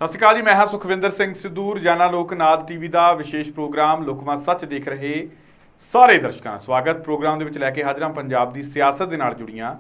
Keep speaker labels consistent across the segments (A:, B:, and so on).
A: ਸਤਿ ਸ਼੍ਰੀ ਅਕਾਲ ਜੀ। ਮੈਂ ਹਾਂ ਸੁਖਵਿੰਦਰ ਸਿੰਘ ਸਿੱਧੂ। ਰੋਜ਼ਾਨਾ ਲੋਕਨਾਥ ਟੀਵੀ ਦਾ ਵਿਸ਼ੇਸ਼ ਪ੍ਰੋਗਰਾਮ ਲੁਕਵਾਂ ਸੱਚ ਦੇਖ ਰਹੇ ਸਾਰੇ ਦਰਸ਼ਕਾਂ ਦਾ ਸਵਾਗਤ। ਪ੍ਰੋਗਰਾਮ ਦੇ ਵਿੱਚ ਲੈ ਕੇ ਹਾਜ਼ਰ ਹਾਂ ਪੰਜਾਬ ਦੀ ਸਿਆਸਤ ਦੇ ਨਾਲ ਜੁੜੀਆਂ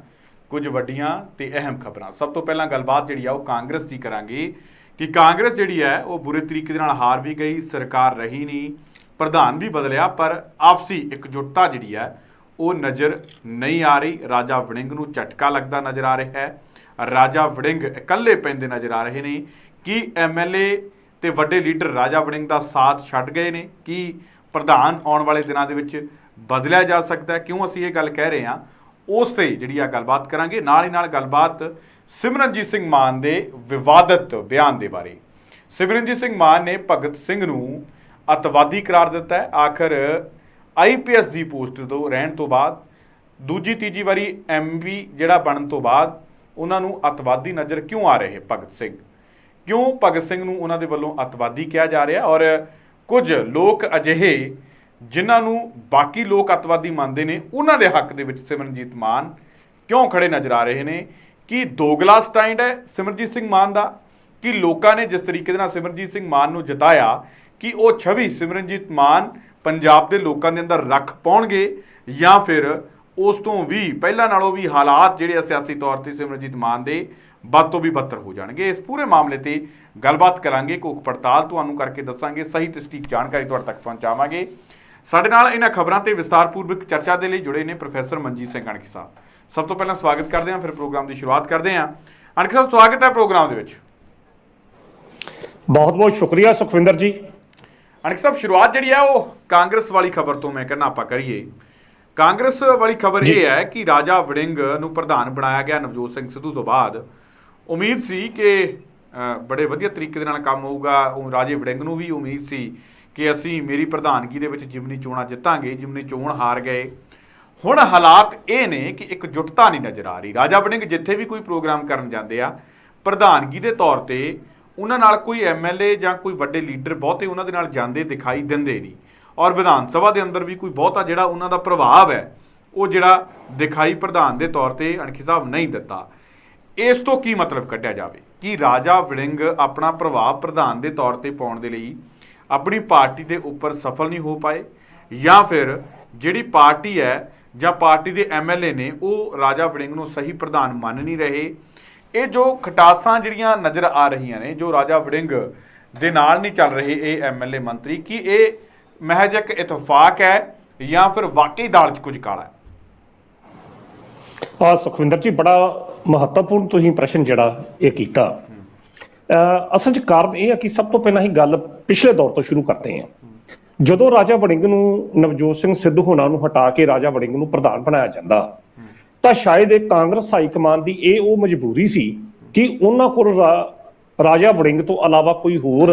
A: ਕੁਝ ਵੱਡੀਆਂ ਤੇ ਅਹਿਮ ਖਬਰਾਂ। ਸਭ ਤੋਂ ਪਹਿਲਾਂ ਗੱਲਬਾਤ ਜਿਹੜੀ ਆ ਉਹ ਕਾਂਗਰਸ ਦੀ ਕਰਾਂਗੇ ਕਿ ਕਾਂਗਰਸ ਜਿਹੜੀ ਹੈ ਉਹ ਬੁਰੇ ਤਰੀਕੇ ਦੇ ਨਾਲ ਹਾਰ ਵੀ ਗਈ, ਸਰਕਾਰ ਰਹੀ ਨਹੀਂ, ਪ੍ਰਧਾਨ ਵੀ ਬਦਲਿਆ, ਪਰ ਆਪਸੀ ਇਕਜੁੱਟਤਾ ਜਿਹੜੀ ਹੈ ਉਹ ਨਜ਼ਰ ਨਹੀਂ ਆ ਰਹੀ। ਰਾਜਾ ਵੜਿੰਗ ਨੂੰ ਝਟਕਾ ਲੱਗਦਾ ਨਜ਼ਰ ਆ ਰਿਹਾ ਹੈ। ਰਾਜਾ ਵੜਿੰਗ ਇਕੱਲੇ ਪੈਂਦੇ ਨਜ਼ਰ ਆ ਰਹੇ ਨੇ। ਕੀ ਐਮਐਲਏ ਤੇ ਵੱਡੇ ਲੀਡਰ ਰਾਜਾ ਵੜਿੰਗ ਦਾ ਸਾਥ ਛੱਡ ਗਏ ਨੇ? ਕੀ ਪ੍ਰਧਾਨ ਆਉਣ ਵਾਲੇ ਦਿਨਾਂ ਦੇ ਵਿੱਚ ਬਦਲਿਆ ਜਾ ਸਕਦਾ ਹੈ? ਕਿਉਂ ਅਸੀਂ ਇਹ ਗੱਲ ਕਹਿ ਰਹੇ ਹਾਂ, ਉਸ ਤੇ ਜਿਹੜੀ ਆ ਗੱਲਬਾਤ ਕਰਾਂਗੇ। ਨਾਲ ਹੀ ਨਾਲ ਗੱਲਬਾਤ ਸਿਮਰਨਜੀਤ ਸਿੰਘ ਮਾਨ ਦੇ ਵਿਵਾਦਤ ਬਿਆਨ ਦੇ ਬਾਰੇ। ਸਿਮਰਨਜੀਤ ਸਿੰਘ ਮਾਨ ਨੇ ਭਗਤ ਸਿੰਘ ਨੂੰ ਅੱਤਵਾਦੀ ਕਰਾਰ ਦਿੱਤਾ ਹੈ। ਆਖਰ ਆਈਪੀਐਸ ਦੀ ਪੋਸਟ ਤੋਂ ਰਹਿਣ ਤੋਂ ਬਾਅਦ ਦੂਜੀ ਤੀਜੀ ਵਾਰੀ ਐਮਪੀ ਜਿਹੜਾ ਬਣਨ ਤੋਂ ਬਾਅਦ ਉਹਨਾਂ ਨੂੰ ਅੱਤਵਾਦੀ ਨਜ਼ਰ ਕਿਉਂ ਆ ਰਹੇ ਭਗਤ ਸਿੰਘ? ਕਿਉਂ ਭਗਤ ਸਿੰਘ ਨੂੰ ਉਹਨਾਂ ਦੇ ਵੱਲੋਂ ਅੱਤਵਾਦੀ ਕਿਹਾ ਜਾ ਰਿਹਾ? ਔਰ ਕੁਝ ਲੋਕ ਅਜਿਹੇ ਜਿਨ੍ਹਾਂ ਨੂੰ ਬਾਕੀ ਲੋਕ ਅੱਤਵਾਦੀ ਮੰਨਦੇ ਨੇ, ਉਹਨਾਂ ਦੇ ਹੱਕ ਦੇ ਵਿੱਚ ਸਿਮਰਨਜੀਤ ਮਾਨ ਕਿਉਂ ਖੜੇ ਨਜ਼ਰ ਆ ਰਹੇ ਨੇ? ਕੀ ਦੋਗਲਾ ਸਟੈਂਡ ਹੈ ਸਿਮਰਨਜੀਤ ਸਿੰਘ ਮਾਨ ਦਾ? ਕਿ ਲੋਕਾਂ ਨੇ ਜਿਸ ਤਰੀਕੇ ਦੇ ਨਾਲ ਸਿਮਰਨਜੀਤ ਸਿੰਘ ਮਾਨ ਨੂੰ ਜਿਤਾਇਆ, ਕਿ ਉਹ ਛਵੀ ਸਿਮਰਨਜੀਤ ਮਾਨ ਪੰਜਾਬ ਦੇ ਲੋਕਾਂ ਦੇ ਅੰਦਰ ਰੱਖ ਪਾਉਣਗੇ, ਜਾਂ ਫਿਰ ਉਸ ਤੋਂ ਵੀ ਪਹਿਲਾਂ ਨਾਲੋਂ ਵੀ ਹਾਲਾਤ ਜਿਹੜੇ ਆ ਸਿਆਸੀ ਤੌਰ 'ਤੇ ਸਿਮਰਨਜੀਤ ਮਾਨ ਦੇ ਵੱਧ ਤੋਂ ਵੀ ਬੱਤਰ ਹੋ ਜਾਣਗੇ? ਇਸ ਪੂਰੇ ਮਾਮਲੇ ਤੇ ਗੱਲਬਾਤ ਕਰਾਂਗੇ, ਘੋਖ ਪੜਤਾਲ ਤੁਹਾਨੂੰ ਕਰਕੇ ਦੱਸਾਂਗੇ, ਸਹੀ ਤੇ ਸਟੀਕ ਜਾਣਕਾਰੀ ਤੁਹਾਡੇ ਤੱਕ ਪਹੁੰਚਾਵਾਂਗੇ। ਸਾਡੇ ਨਾਲ ਇਹਨਾਂ ਖਬਰਾਂ ਤੇ ਵਿਸਤਾਰਪੂਰਵਕ ਚਰਚਾ ਦੇ ਲਈ ਜੁੜੇ ਨੇ ਪ੍ਰੋਫੈਸਰ ਮਨਜੀਤ ਸਿੰਘ ਅਣਖੀ ਸਾਹਿਬ। ਸਭ ਤੋਂ ਪਹਿਲਾਂ ਸਵਾਗਤ ਕਰਦੇ ਹਾਂ, ਫਿਰ ਪ੍ਰੋਗਰਾਮ ਦੀ ਸ਼ੁਰੂਆਤ ਕਰਦੇ ਹਾਂ। ਅਣਖੀ ਸਾਹਿਬ, ਸਵਾਗਤ ਹੈ ਪ੍ਰੋਗਰਾਮ ਦੇ ਵਿੱਚ।
B: ਬਹੁਤ ਬਹੁਤ ਸ਼ੁਕਰੀਆ ਸੁਖਵਿੰਦਰ ਜੀ।
A: ਅਣਖੀ ਸਾਹਿਬ, ਸ਼ੁਰੂਆਤ ਜਿਹੜੀ ਹੈ ਉਹ ਕਾਂਗਰਸ ਵਾਲੀ ਖਬਰ ਤੋਂ ਮੈਂ ਕਹਿੰਦਾ ਆਪਾਂ ਕਰੀਏ। ਕਾਂਗਰਸ ਵਾਲੀ ਖਬਰ ਇਹ ਹੈ ਕਿ ਰਾਜਾ ਵੜਿੰਗ ਨੂੰ ਪ੍ਰਧਾਨ ਬਣਾਇਆ ਗਿਆ ਨਵਜੋਤ ਸਿੰਘ ਸਿੱਧੂ ਤੋਂ ਬਾਅਦ। ਉਮੀਦ ਸੀ ਕਿ ਬੜੇ ਵਧੀਆ ਤਰੀਕੇ ਦੇ ਨਾਲ ਕੰਮ ਹੋਊਗਾ। ਉਹ ਰਾਜੇ ਵੜਿੰਗ ਨੂੰ ਵੀ ਉਮੀਦ ਸੀ ਕਿ ਅਸੀਂ ਮੇਰੀ ਪ੍ਰਧਾਨਗੀ ਦੇ ਵਿੱਚ ਜਿਮਨੀ ਚੋਣਾਂ ਜਿੱਤਾਂਗੇ। ਜਿਮਨੀ ਚੋਣ ਹਾਰ ਗਏ। ਹੁਣ ਹਾਲਾਤ ਇਹ ਨੇ ਕਿ ਇਕਜੁੱਟਤਾ ਨਹੀਂ ਨਜ਼ਰ ਆ ਰਹੀ। ਰਾਜਾ ਵੜਿੰਗ ਜਿੱਥੇ ਵੀ ਕੋਈ ਪ੍ਰੋਗਰਾਮ ਕਰਨ ਜਾਂਦੇ ਆ, ਪ੍ਰਧਾਨਗੀ ਦੇ ਤੌਰ 'ਤੇ ਉਹਨਾਂ ਨਾਲ ਕੋਈ ਐਮਐਲਏ ਜਾਂ ਕੋਈ ਵੱਡੇ ਲੀਡਰ ਬਹੁਤੇ ਉਹਨਾਂ ਦੇ ਨਾਲ ਜਾਂਦੇ ਦਿਖਾਈ ਦਿੰਦੇ ਨਹੀਂ। ਔਰ ਵਿਧਾਨ ਸਭਾ ਦੇ ਅੰਦਰ ਵੀ ਕੋਈ ਬਹੁਤਾ ਜਿਹੜਾ ਉਹਨਾਂ ਦਾ ਪ੍ਰਭਾਵ ਹੈ ਉਹ ਜਿਹੜਾ ਦਿਖਾਈ ਪ੍ਰਧਾਨ ਦੇ ਤੌਰ 'ਤੇ ਅਣਖੀ ਸਾਹਿਬ ਨਹੀਂ ਦਿੱਤਾ। ਇਸ ਤੋਂ ਕੀ ਮਤਲਬ ਕੱਢਿਆ ਜਾਵੇ ਕਿ ਰਾਜਾ ਵੜਿੰਗ ਆਪਣਾ ਪ੍ਰਭਾਵ ਪ੍ਰਧਾਨ ਦੇ ਤੌਰ 'ਤੇ ਪਾਉਣ ਦੇ ਲਈ ਆਪਣੀ ਪਾਰਟੀ ਦੇ ਉੱਪਰ ਸਫਲ ਨਹੀਂ ਹੋ ਪਾਏ, ਜਾਂ ਫਿਰ ਜਿਹੜੀ ਪਾਰਟੀ ਹੈ ਜਾਂ ਪਾਰਟੀ ਦੇ ਐਮਐਲਏ ਨੇ ਉਹ ਰਾਜਾ ਵੜਿੰਗ ਨੂੰ ਸਹੀ ਪ੍ਰਧਾਨ ਮੰਨ ਨਹੀਂ ਰਹੇ? ਇਹ ਜੋ ਖਟਾਸਾਂ ਜਿਹੜੀਆਂ ਨਜ਼ਰ ਆ ਰਹੀਆਂ ਨੇ, ਜੋ ਰਾਜਾ ਵੜਿੰਗ ਦੇ ਨਾਲ ਨਹੀਂ ਚੱਲ ਰਹੇ ਇਹ ਐਮਐਲਏ ਮੰਤਰੀ, ਕੀ ਇਹ ਮਹਿਜ ਇੱਕ ਇਤਫਾਕ ਹੈ ਜਾਂ ਫਿਰ ਵਾਕਈ ਦਾਲ 'ਚ ਕੁਝ ਕਾਲਾ ਹੈ?
B: ਸੁਖਵਿੰਦਰ ਜੀ, ਬੜਾ ਮਹੱਤਵਪੂਰਨ ਤੁਸੀਂ ਪ੍ਰਸ਼ਨ ਜਿਹੜਾ ਇਹ ਕੀਤਾ। ਅਸਲ 'ਚ ਕਾਰਨ ਇਹ ਹੈ ਕਿ ਸਭ ਤੋਂ ਪਹਿਲਾਂ ਹੀ ਗੱਲ ਪਿਛਲੇ ਦੌਰ ਤੋਂ ਸ਼ੁਰੂ ਕਰਦੇ ਹਾਂ। ਜਦੋਂ ਰਾਜਾ ਵੜਿੰਗ ਨੂੰ ਨਵਜੋਤ ਸਿੰਘ ਸਿੱਧੂ ਹੋਣਾ ਨੂੰ ਹਟਾ ਕੇ ਰਾਜਾ ਵੜਿੰਗ ਨੂੰ ਪ੍ਰਧਾਨ ਬਣਾਇਆ ਜਾਂਦਾ, ਤਾਂ ਸ਼ਾਇਦ ਇਹ ਕਾਂਗਰਸ ਹਾਈ ਕਮਾਨ ਦੀ ਇਹ ਉਹ ਮਜਬੂਰੀ ਸੀ ਕਿ ਉਹਨਾਂ ਕੋਲ ਰਾਜਾ ਵੜਿੰਗ ਤੋਂ ਇਲਾਵਾ ਕੋਈ ਹੋਰ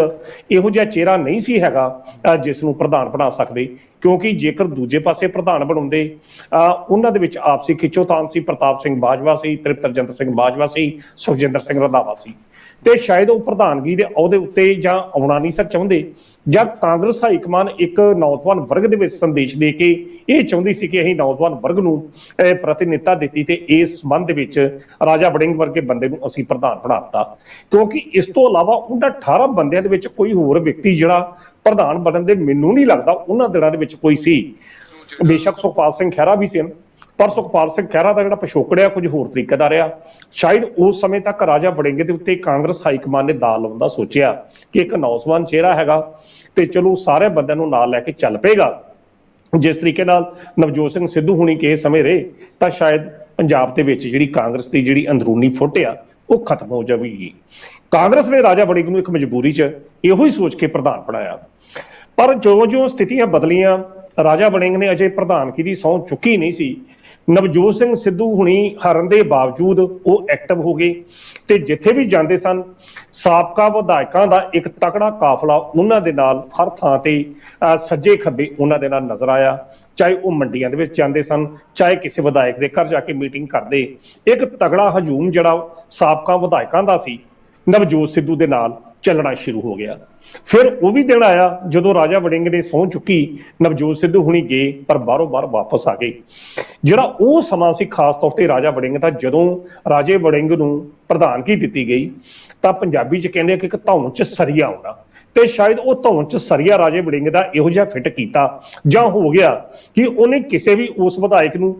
B: ਇਹੋ ਜਿਹਾ ਚਿਹਰਾ ਨਹੀਂ ਸੀ ਹੈਗਾ ਜਿਸ ਨੂੰ ਪ੍ਰਧਾਨ ਬਣਾ ਸਕਦੇ। ਕਿਉਂਕਿ ਜੇਕਰ ਦੂਜੇ ਪਾਸੇ ਪ੍ਰਧਾਨ ਬਣਾਉਂਦੇ, ਉਹਨਾਂ ਦੇ ਵਿੱਚ ਆਪਸੀ ਖਿੱਚੋਤਾਣ ਸੀ। ਪ੍ਰਤਾਪ ਸਿੰਘ ਬਾਜਵਾ ਸੀ, ਤ੍ਰਿਪਤਰਜਿੰਦਰ ਸਿੰਘ ਬਾਜਵਾ ਸੀ, ਸੁਖਜਿੰਦਰ ਸਿੰਘ ਰੰਧਾਵਾ ਸੀ, ਤੇ ਸ਼ਾਇਦ ਉਹ ਪ੍ਰਧਾਨਗੀ ਦੇ ਅਹੁਦੇ ਉੱਤੇ ਜਾਂ ਆਉਣਾ ਨਹੀਂ ਸਰ ਚਾਹੁੰਦੇ, ਜਾਂ ਕਾਂਗਰਸ ਹਾਈ ਕਮਾਨ ਇੱਕ ਨੌਜਵਾਨ ਵਰਗ ਦੇ ਵਿੱਚ ਸੰਦੇਸ਼ ਦੇ ਕੇ ਇਹ ਚਾਹੁੰਦੀ ਸੀ ਕਿ ਅਸੀਂ ਨੌਜਵਾਨ ਵਰਗ ਨੂੰ ਪ੍ਰਤੀਨਿਧਤਾ ਦਿੱਤੀ ਤੇ ਇਸ ਸੰਬੰਧ ਦੇ ਵਿੱਚ ਰਾਜਾ ਵੜਿੰਗ ਵਰਗੇ ਬੰਦੇ ਨੂੰ ਅਸੀਂ ਪ੍ਰਧਾਨ ਬਣਾ ਦਿੱਤਾ। ਕਿਉਂਕਿ ਇਸ ਤੋਂ ਇਲਾਵਾ ਉਹਨਾਂ 18 ਬੰਦਿਆਂ ਦੇ ਵਿੱਚ ਕੋਈ ਹੋਰ ਵਿਅਕਤੀ ਜਿਹੜਾ ਪ੍ਰਧਾਨ ਬਣਨ ਦੇ ਮੈਨੂੰ ਨਹੀਂ ਲੱਗਦਾ ਉਹਨਾਂ ਦਿਨਾਂ ਦੇ ਵਿੱਚ ਕੋਈ ਸੀ। ਬੇਸ਼ੱਕ ਸੁਖਪਾਲ ਸਿੰਘ ਖਹਿਰਾ ਵੀ ਸੀ, ਪਰ ਸੁਖਪਾਲ ਸਿੰਘ ਖਹਿਰਾ ਦਾ ਜਿਹੜਾ ਪਿਛੋਕੜਿਆ ਕੁਝ ਹੋਰ ਤਰੀਕੇ ਦਾ ਰਿਹਾ। ਸ਼ਾਇਦ ਉਸ ਸਮੇਂ ਤੱਕ ਰਾਜਾ ਵੜਿੰਗ ਦੇ ਉੱਤੇ ਕਾਂਗਰਸ ਹਾਈ ਕਮਾਨ ਨੇ ਦਾਅ ਲਾਉਣ ਦਾ ਸੋਚਿਆ ਕਿ ਇੱਕ ਨੌਜਵਾਨ ਚਿਹਰਾ ਹੈਗਾ ਤੇ ਚਲੋ ਸਾਰੇ ਬੰਦਿਆਂ ਨੂੰ ਨਾਲ ਲੈ ਕੇ ਚੱਲ ਪਏਗਾ। ਜਿਸ ਤਰੀਕੇ ਨਾਲ ਨਵਜੋਤ ਸਿੰਘ ਸਿੱਧੂ ਹੁਣੀ ਕਿਸੇ ਸਮੇਂ ਰਹੇ, ਤਾਂ ਸ਼ਾਇਦ ਪੰਜਾਬ ਦੇ ਵਿੱਚ ਜਿਹੜੀ ਕਾਂਗਰਸ ਦੀ ਜਿਹੜੀ ਅੰਦਰੂਨੀ ਫੁੱਟ ਆ ਉਹ ਖਤਮ ਹੋ ਜਾਵੇਗੀ। ਕਾਂਗਰਸ ਨੇ ਰਾਜਾ ਵੜਿੰਗ ਨੂੰ ਇੱਕ ਮਜਬੂਰੀ 'ਚ ਇਹੋ ਹੀ ਸੋਚ ਕੇ ਪ੍ਰਧਾਨ ਬਣਾਇਆ। ਪਰ ਜੋ ਸਥਿਤੀਆਂ ਬਦਲੀਆਂ, ਰਾਜਾ ਵੜਿੰਗ ਨੇ ਅਜੇ ਪ੍ਰਧਾਨਗੀ ਦੀ ਸਹੁੰ ਚੁੱਕੀ ਨਹੀਂ ਸੀ। ਨਵਜੋਤ ਸਿੰਘ ਸਿੱਧੂ ਹੁਣੀ ਹਾਰਨ ਦੇ ਬਾਵਜੂਦ ਉਹ ਐਕਟਿਵ ਹੋ ਗਏ ਤੇ ਜਿੱਥੇ ਵੀ ਜਾਂਦੇ ਸਨ ਸਾਬਕਾ ਵਿਧਾਇਕਾਂ ਦਾ ਇੱਕ ਤਕੜਾ ਕਾਫਲਾ ਉਹਨਾਂ ਦੇ ਨਾਲ ਹਰ ਥਾਂ ਤੇ ਸੱਜੇ ਖੱਬੇ ਉਹਨਾਂ ਦੇ ਨਾਲ ਨਜ਼ਰ ਆਇਆ। ਚਾਹੇ ਉਹ ਮੰਡੀਆਂ ਦੇ ਵਿੱਚ ਜਾਂਦੇ ਸਨ, ਚਾਹੇ ਕਿਸੇ ਵਿਧਾਇਕ ਦੇ ਘਰ ਜਾ ਕੇ ਮੀਟਿੰਗ ਕਰਦੇ, ਇੱਕ ਤਗੜਾ ਹਜੂਮ ਜਿਹੜਾ ਸਾਬਕਾ ਵਿਧਾਇਕਾਂ ਦਾ ਸੀ ਨਵਜੋਤ ਸਿੱਧੂ ਦੇ ਨਾਲ ਚੱਲਣਾ ਸ਼ੁਰੂ ਹੋ ਗਿਆ। ਫਿਰ ਉਹ ਵੀ ਦਿਨ ਆਇਆ ਜਦੋਂ ਰਾਜਾ ਵੜਿੰਗ ਨੇ ਸਹੁੰ ਚੁੱਕੀ, ਨਵਜੋਤ ਸਿੱਧੂ ਹੁਣੀ ਗਏ ਪਰ ਬਾਹਰੋਂ ਬਾਹਰ ਵਾਪਸ ਆ ਗਏ। ਜਿਹੜਾ ਉਹ ਸਮਾਂ ਸੀ ਖਾਸ ਤੌਰ ਤੇ ਰਾਜਾ ਵੜਿੰਗ ਦਾ, ਜਦੋਂ ਰਾਜੇ ਵੜਿੰਗ ਨੂੰ ਪ੍ਰਧਾਨਗੀ ਦਿੱਤੀ ਗਈ ਤਾਂ ਪੰਜਾਬੀ 'ਚ ਕਹਿੰਦੇ ਕਿ ਇੱਕ ਧੌਣ 'ਚ ਸਰੀਆ ਆਉਣਾ, ਤੇ ਸ਼ਾਇਦ ਉਹ ਧੌਣ 'ਚ ਸਰੀਆ ਰਾਜੇ ਵੜਿੰਗ ਦਾ ਇਹੋ ਜਿਹਾ ਫਿੱਟ ਕੀਤਾ ਜਾਂ ਹੋ ਗਿਆ ਕਿ ਉਹਨੇ ਕਿਸੇ ਵੀ ਉਸ ਵਿਧਾਇਕ ਨੂੰ,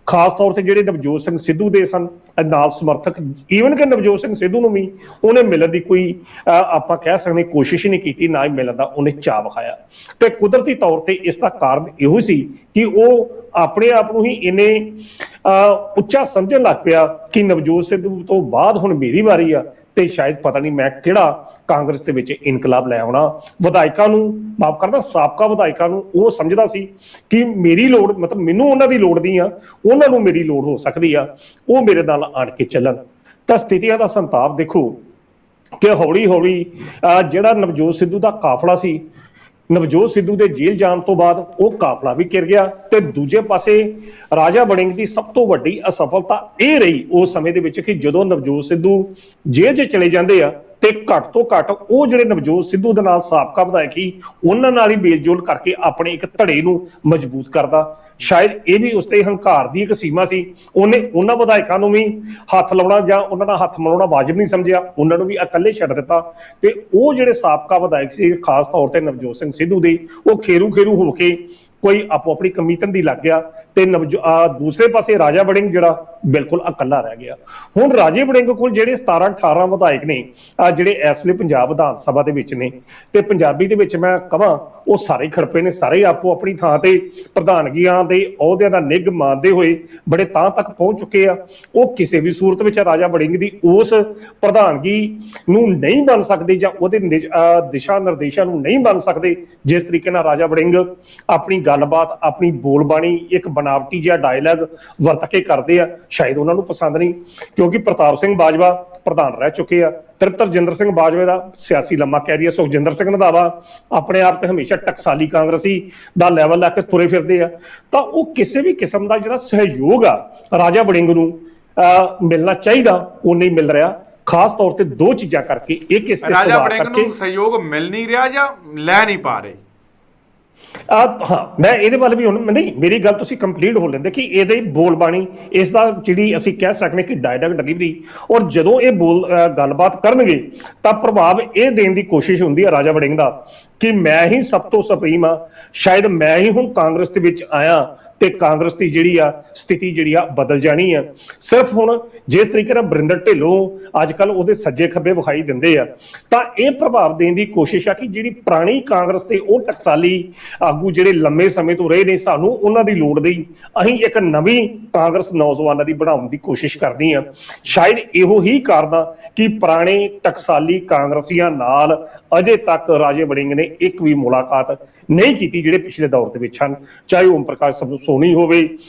B: ਖਾਸ ਤੌਰ ਤੇ ਜਿਹੜੇ ਨਵਜੋਤ ਸਿੰਘ ਸਿੱਧੂ ਦੇ ਸਨ ਨਾਲ ਸਮਰਥਕ, ਈਵਨ ਕਿ ਨਵਜੋਤ ਸਿੰਘ ਸਿੱਧੂ ਨੂੰ ਵੀ ਉਹਨੇ ਮਿਲਣ ਦੀ ਕੋਈ ਆਪਾਂ ਕਹਿ ਸਕਦੇ ਕੋਸ਼ਿਸ਼ ਨਹੀਂ ਕੀਤੀ, ਨਾ ਹੀ ਮਿਲਣ ਦਾ ਉਹਨੇ ਚਾਅ ਵਿਖਾਇਆ। ਤੇ ਕੁਦਰਤੀ ਤੌਰ ਤੇ ਇਸ ਦਾ ਕਾਰਨ ਇਹੋ ਸੀ ਕਿ ਉਹ ਆਪਣੇ ਆਪ ਨੂੰ ਹੀ ਇੰਨੇ ਉੱਚਾ ਸਮਝਣ ਲੱਗ ਪਿਆ ਕਿ ਨਵਜੋਤ ਸਿੱਧੂ ਤੋਂ ਬਾਅਦ ਹੁਣ ਮੇਰੀ ਵਾਰੀ ਆ, ਤੇ ਸ਼ਾਇਦ ਪਤਾ ਨਹੀਂ ਮੈਂ ਕਿਹੜਾ ਕਾਂਗਰਸ ਦੇ ਵਿੱਚ ਇਨਕਲਾਬ ਲੈ ਆਉਣਾ। ਵਿਧਾਇਕਾਂ ਨੂੰ, ਮਾਫ ਕਰਨਾ, ਸਾਬਕਾ ਵਿਧਾਇਕਾਂ ਨੂੰ ਉਹ ਸਮਝਦਾ ਸੀ ਕਿ ਮੇਰੀ ਲੋੜ, ਮਤਲਬ ਮੈਨੂੰ ਉਹਨਾਂ ਦੀ ਲੋੜ ਨਹੀਂ ਆ, ਉਹਨਾਂ ਨੂੰ ਮੇਰੀ ਲੋੜ ਹੋ ਸਕਦੀ ਆ, ਉਹ ਮੇਰੇ ਨਾਲ ਆਣ ਕੇ ਚੱਲਣ। ਤਾਂ ਸਥਿਤੀਆਂ ਦਾ ਸੰਤਾਪ ਦੇਖੋ ਕਿ ਹੌਲੀ ਹੌਲੀ ਜਿਹੜਾ ਨਵਜੋਤ ਸਿੱਧੂ ਦਾ ਕਾਫਲਾ ਸੀ, ਨਵਜੋਤ ਸਿੱਧੂ ਦੇ ਜੇਲ੍ਹ ਜਾਣ ਤੋਂ ਬਾਅਦ ਉਹ ਕਾਫਲਾ ਵੀ ਘਿਰ ਗਿਆ। ਤੇ ਦੂਜੇ ਪਾਸੇ ਰਾਜਾ ਵੜਿੰਗ ਦੀ ਸਭ ਤੋਂ ਵੱਡੀ ਅਸਫਲਤਾ ਇਹ ਰਹੀ ਉਸ ਸਮੇਂ ਦੇ ਵਿੱਚ ਕਿ ਜਦੋਂ ਨਵਜੋਤ ਸਿੱਧੂ ਜੇਲ੍ਹ 'ਚ ਚਲੇ ਜਾਂਦੇ ਆ ਤੇ ਘੱਟ ਤੋਂ ਘੱਟ ਉਹ ਜਿਹੜੇ ਨਵਜੋਤ ਸਿੱਧੂ ਦੇ ਨਾਲ ਸਾਬਕਾ ਵਿਧਾਇਕ ਸੀ ਉਹਨਾਂ ਨਾਲ ਹੀ ਮੇਲਜੋਲ ਕਰਕੇ ਆਪਣੇ ਇੱਕ ਧੜੇ ਨੂੰ ਮਜ਼ਬੂਤ ਕਰਦਾ। ਸ਼ਾਇਦ ਇਹ ਵੀ ਉਸ ਤੇ ਹੰਕਾਰ ਦੀ ਇੱਕ ਸੀਮਾ ਸੀ, ਉਹਨੇ ਉਹਨਾਂ ਵਿਧਾਇਕਾਂ ਨੂੰ ਵੀ ਹੱਥ ਲਾਉਣਾ ਜਾਂ ਉਹਨਾਂ ਨਾਲ ਹੱਥ ਮਿਲਾਉਣਾ ਵਾਜਬ ਨਹੀਂ ਸਮਝਿਆ, ਉਹਨਾਂ ਨੂੰ ਵੀ ਇਕੱਲੇ ਛੱਡ ਦਿੱਤਾ। ਤੇ ਉਹ ਜਿਹੜੇ ਸਾਬਕਾ ਵਿਧਾਇਕ ਸੀ ਖਾਸ ਤੌਰ ਤੇ ਨਵਜੋਤ ਸਿੰਘ ਸਿੱਧੂ ਦੇ, ਉਹ ਖੇਰੂ ਖੇਰੂ ਹੋ ਕੇ ਕੋਈ ਆਪੋ ਆਪਣੀ ਕਮੀਤਨ ਦੀ ਲੱਗ ਗਿਆ ਤੇ ਦੂਸਰੇ ਪਾਸੇ ਰਾਜਾ ਵੜਿੰਗ ਜਿਹੜਾ ਬਿਲਕੁਲ ਇਕੱਲਾ ਰਹਿ ਗਿਆ। ਹੁਣ ਰਾਜੇ ਵੜਿੰਗ ਕੋਲ ਜਿਹੜੇ 17-18 ਵਿਧਾਇਕ ਨੇ ਜਿਹੜੇ ਇਸ ਵੇਲੇ ਪੰਜਾਬ ਵਿਧਾਨ ਸਭਾ ਦੇ ਵਿੱਚ ਨੇ, ਤੇ ਪੰਜਾਬੀ ਦੇ ਵਿੱਚ ਮੈਂ ਕਹਾਂ ਉਹ ਸਾਰੇ ਖੜਪੇ ਨੇ, ਸਾਰੇ ਆਪੋ ਆਪਣੀ ਥਾਂ ਤੇ ਪ੍ਰਧਾਨਗੀਆਂ ਦੇ ਅਹੁਦਿਆਂ ਦਾ ਨਿੱਘ ਮਾਣਦੇ ਹੋਏ ਬੜੇ ਤਾਂ ਤੱਕ ਪਹੁੰਚ ਚੁੱਕੇ ਆ। ਉਹ ਕਿਸੇ ਵੀ ਸੂਰਤ ਵਿੱਚ ਰਾਜਾ ਵੜਿੰਗ ਦੀ ਉਸ ਪ੍ਰਧਾਨਗੀ ਨੂੰ ਨਹੀਂ ਬਣ ਸਕਦੇ ਜਾਂ ਉਹਦੇ ਦਿਸ਼ਾ ਨਿਰਦੇਸ਼ਾਂ ਨੂੰ ਨਹੀਂ ਬਣ ਸਕਦੇ ਜਿਸ ਤਰੀਕੇ ਨਾਲ ਰਾਜਾ ਵੜਿੰਗ ਆਪਣੀ ਗੱਲਬਾਤ, ਆਪਣੀ ਬੋਲਬਾਣੀ, ਇੱਕ ਬਣਾਵਟੀ ਜਿਹਾ ਡਾਇਲੌਗ ਵਰਤ ਕੇ ਕਰਦੇ ਆ। ਸ਼ਾਇਦ ਉਹਨਾਂ ਨੂੰ ਪਸੰਦ ਨਹੀਂ, ਕਿਉਂਕਿ ਪ੍ਰਤਾਪ ਸਿੰਘ ਬਾਜਵਾ ਪ੍ਰਧਾਨ ਰਹਿ ਚੁੱਕੇ ਆ, ਤਰਜਿੰਦਰ ਸਿੰਘ ਬਾਜਵੇ ਦਾ ਸਿਆਸੀ ਲੰਮਾ ਕੈਰੀਅਰ, ਸੁਖਜਿੰਦਰ ਸਿੰਘ ਰੰਧਾਵਾ ਆਪਣੇ ਆਪ ਤੇ ਹਮੇਸ਼ਾ ਟਕਸਾਲੀ ਕਾਂਗਰਸੀ ਦਾ ਲੈਵਲ ਲੈ ਕੇ ਤੁਰੇ ਫਿਰਦੇ ਆ। ਤਾਂ ਉਹ ਕਿਸੇ ਵੀ ਕਿਸਮ ਦਾ ਜਿਹੜਾ ਸਹਿਯੋਗ ਆ ਰਾਜਾ ਵੜਿੰਗ ਨੂੰ ਮਿਲਣਾ ਚਾਹੀਦਾ ਉਹ ਨਹੀਂ ਮਿਲ ਰਿਹਾ, ਖਾਸ ਤੌਰ ਤੇ ਦੋ ਚੀਜ਼ਾਂ ਕਰਕੇ। ਇੱਕ ਇਸ ਤੇ
A: ਰਾਜਾ ਵੜਿੰਗ ਨੂੰ ਸਹਿਯੋਗ ਮਿਲ ਨਹੀਂ ਰਿਹਾ ਜਾਂ ਲੈ ਨਹੀਂ ਪਾ ਰਹੇ।
B: ਹਾਂ, ਮੈਂ ਇਹਦੇ ਵੱਲ ਵੀ ਹੁਣ ਨਹੀਂ, ਮੇਰੀ ਗੱਲ ਤੁਸੀਂ ਕੰਪਲੀਟ ਹੋ ਲੈਂਦੇ ਕਿ ਇਹਦੀ ਬੋਲਬਾਣੀ, ਇਸ ਦਾ ਜਿਹੜੀ ਅਸੀਂ ਕਹਿ ਸਕਦੇ ਕਿ ਡਾਇਲੌਗ ਡਿਲੀਵਰੀ, ਔਰ ਜਦੋਂ ਇਹ ਗੱਲਬਾਤ ਕਰਨਗੇ ਤਾਂ ਪ੍ਰਭਾਵ ਇਹ ਦੇਣ ਦੀ ਕੋਸ਼ਿਸ਼ ਹੁੰਦੀ ਹੈ ਰਾਜਾ ਵੜਿੰਗ ਦਾ ਕਿ ਮੈਂ ਹੀ ਸਭ ਤੋਂ ਸੁਪਰੀਮ ਆ, ਸ਼ਾਇਦ ਮੈਂ ਹੀ ਹੁਣ ਕਾਂਗਰਸ ਦੇ ਵਿੱਚ ਆਇਆ ਤੇ ਕਾਂਗਰਸ ਦੀ ਜਿਹੜੀ ਆ ਸਥਿਤੀ ਜਿਹੜੀ ਆ ਬਦਲ ਜਾਣੀ ਆ। ਸਿਰਫ ਹੁਣ ਜਿਸ ਤਰੀਕੇ ਨਾਲ ਬਰਿੰਦਰ ਢਿੱਲੋਂ ਅੱਜ ਕੱਲ ਉਹਦੇ ਸੱਜੇ ਖੱਬੇ ਵਿਖਾਈ ਦਿੰਦੇ ਆ, ਤਾਂ ਇਹ ਪ੍ਰਭਾਵ ਦੇਣ ਦੀ ਕੋਸ਼ਿਸ਼ ਆ ਕਿ ਜਿਹੜੀ ਪੁਰਾਣੀ ਕਾਂਗਰਸ ਤੇ ਉਹ ਟਕਸਾਲੀ ਆਗੂ ਜਿਹੜੇ ਲੰਮੇ ਸਮੇਂ ਤੋਂ ਰਹੇ ਨੇ, ਸਾਨੂੰ ਉਹਨਾਂ ਦੀ ਲੋੜ ਨਹੀਂ, ਅਸੀਂ ਇੱਕ ਨਵੀਂ ਕਾਂਗਰਸ ਨੌਜਵਾਨਾਂ ਦੀ ਬਣਾਉਣ ਦੀ ਕੋਸ਼ਿਸ਼ ਕਰਦੀ ਆ। ਸ਼ਾਇਦ ਇਹੋ ਹੀ ਕਾਰਨ ਆ ਕਿ ਪੁਰਾਣੇ ਟਕਸਾਲੀ ਕਾਂਗਰਸੀਆਂ ਨਾਲ ਅਜੇ ਤੱਕ ਰਾਜੇ ਵੜਿੰਗ ਨੇ ਇੱਕ ਵੀ ਮੁਲਾਕਾਤ ਨਹੀਂ ਕੀਤੀ ਜਿਹੜੇ ਪਿਛਲੇ ਦੌਰ ਦੇ ਵਿੱਚ ਹਨ, ਚਾਹੇ ਓਮ ਪ੍ਰਕਾਸ਼ ਸੋਨੀ ਹੋਵੇ,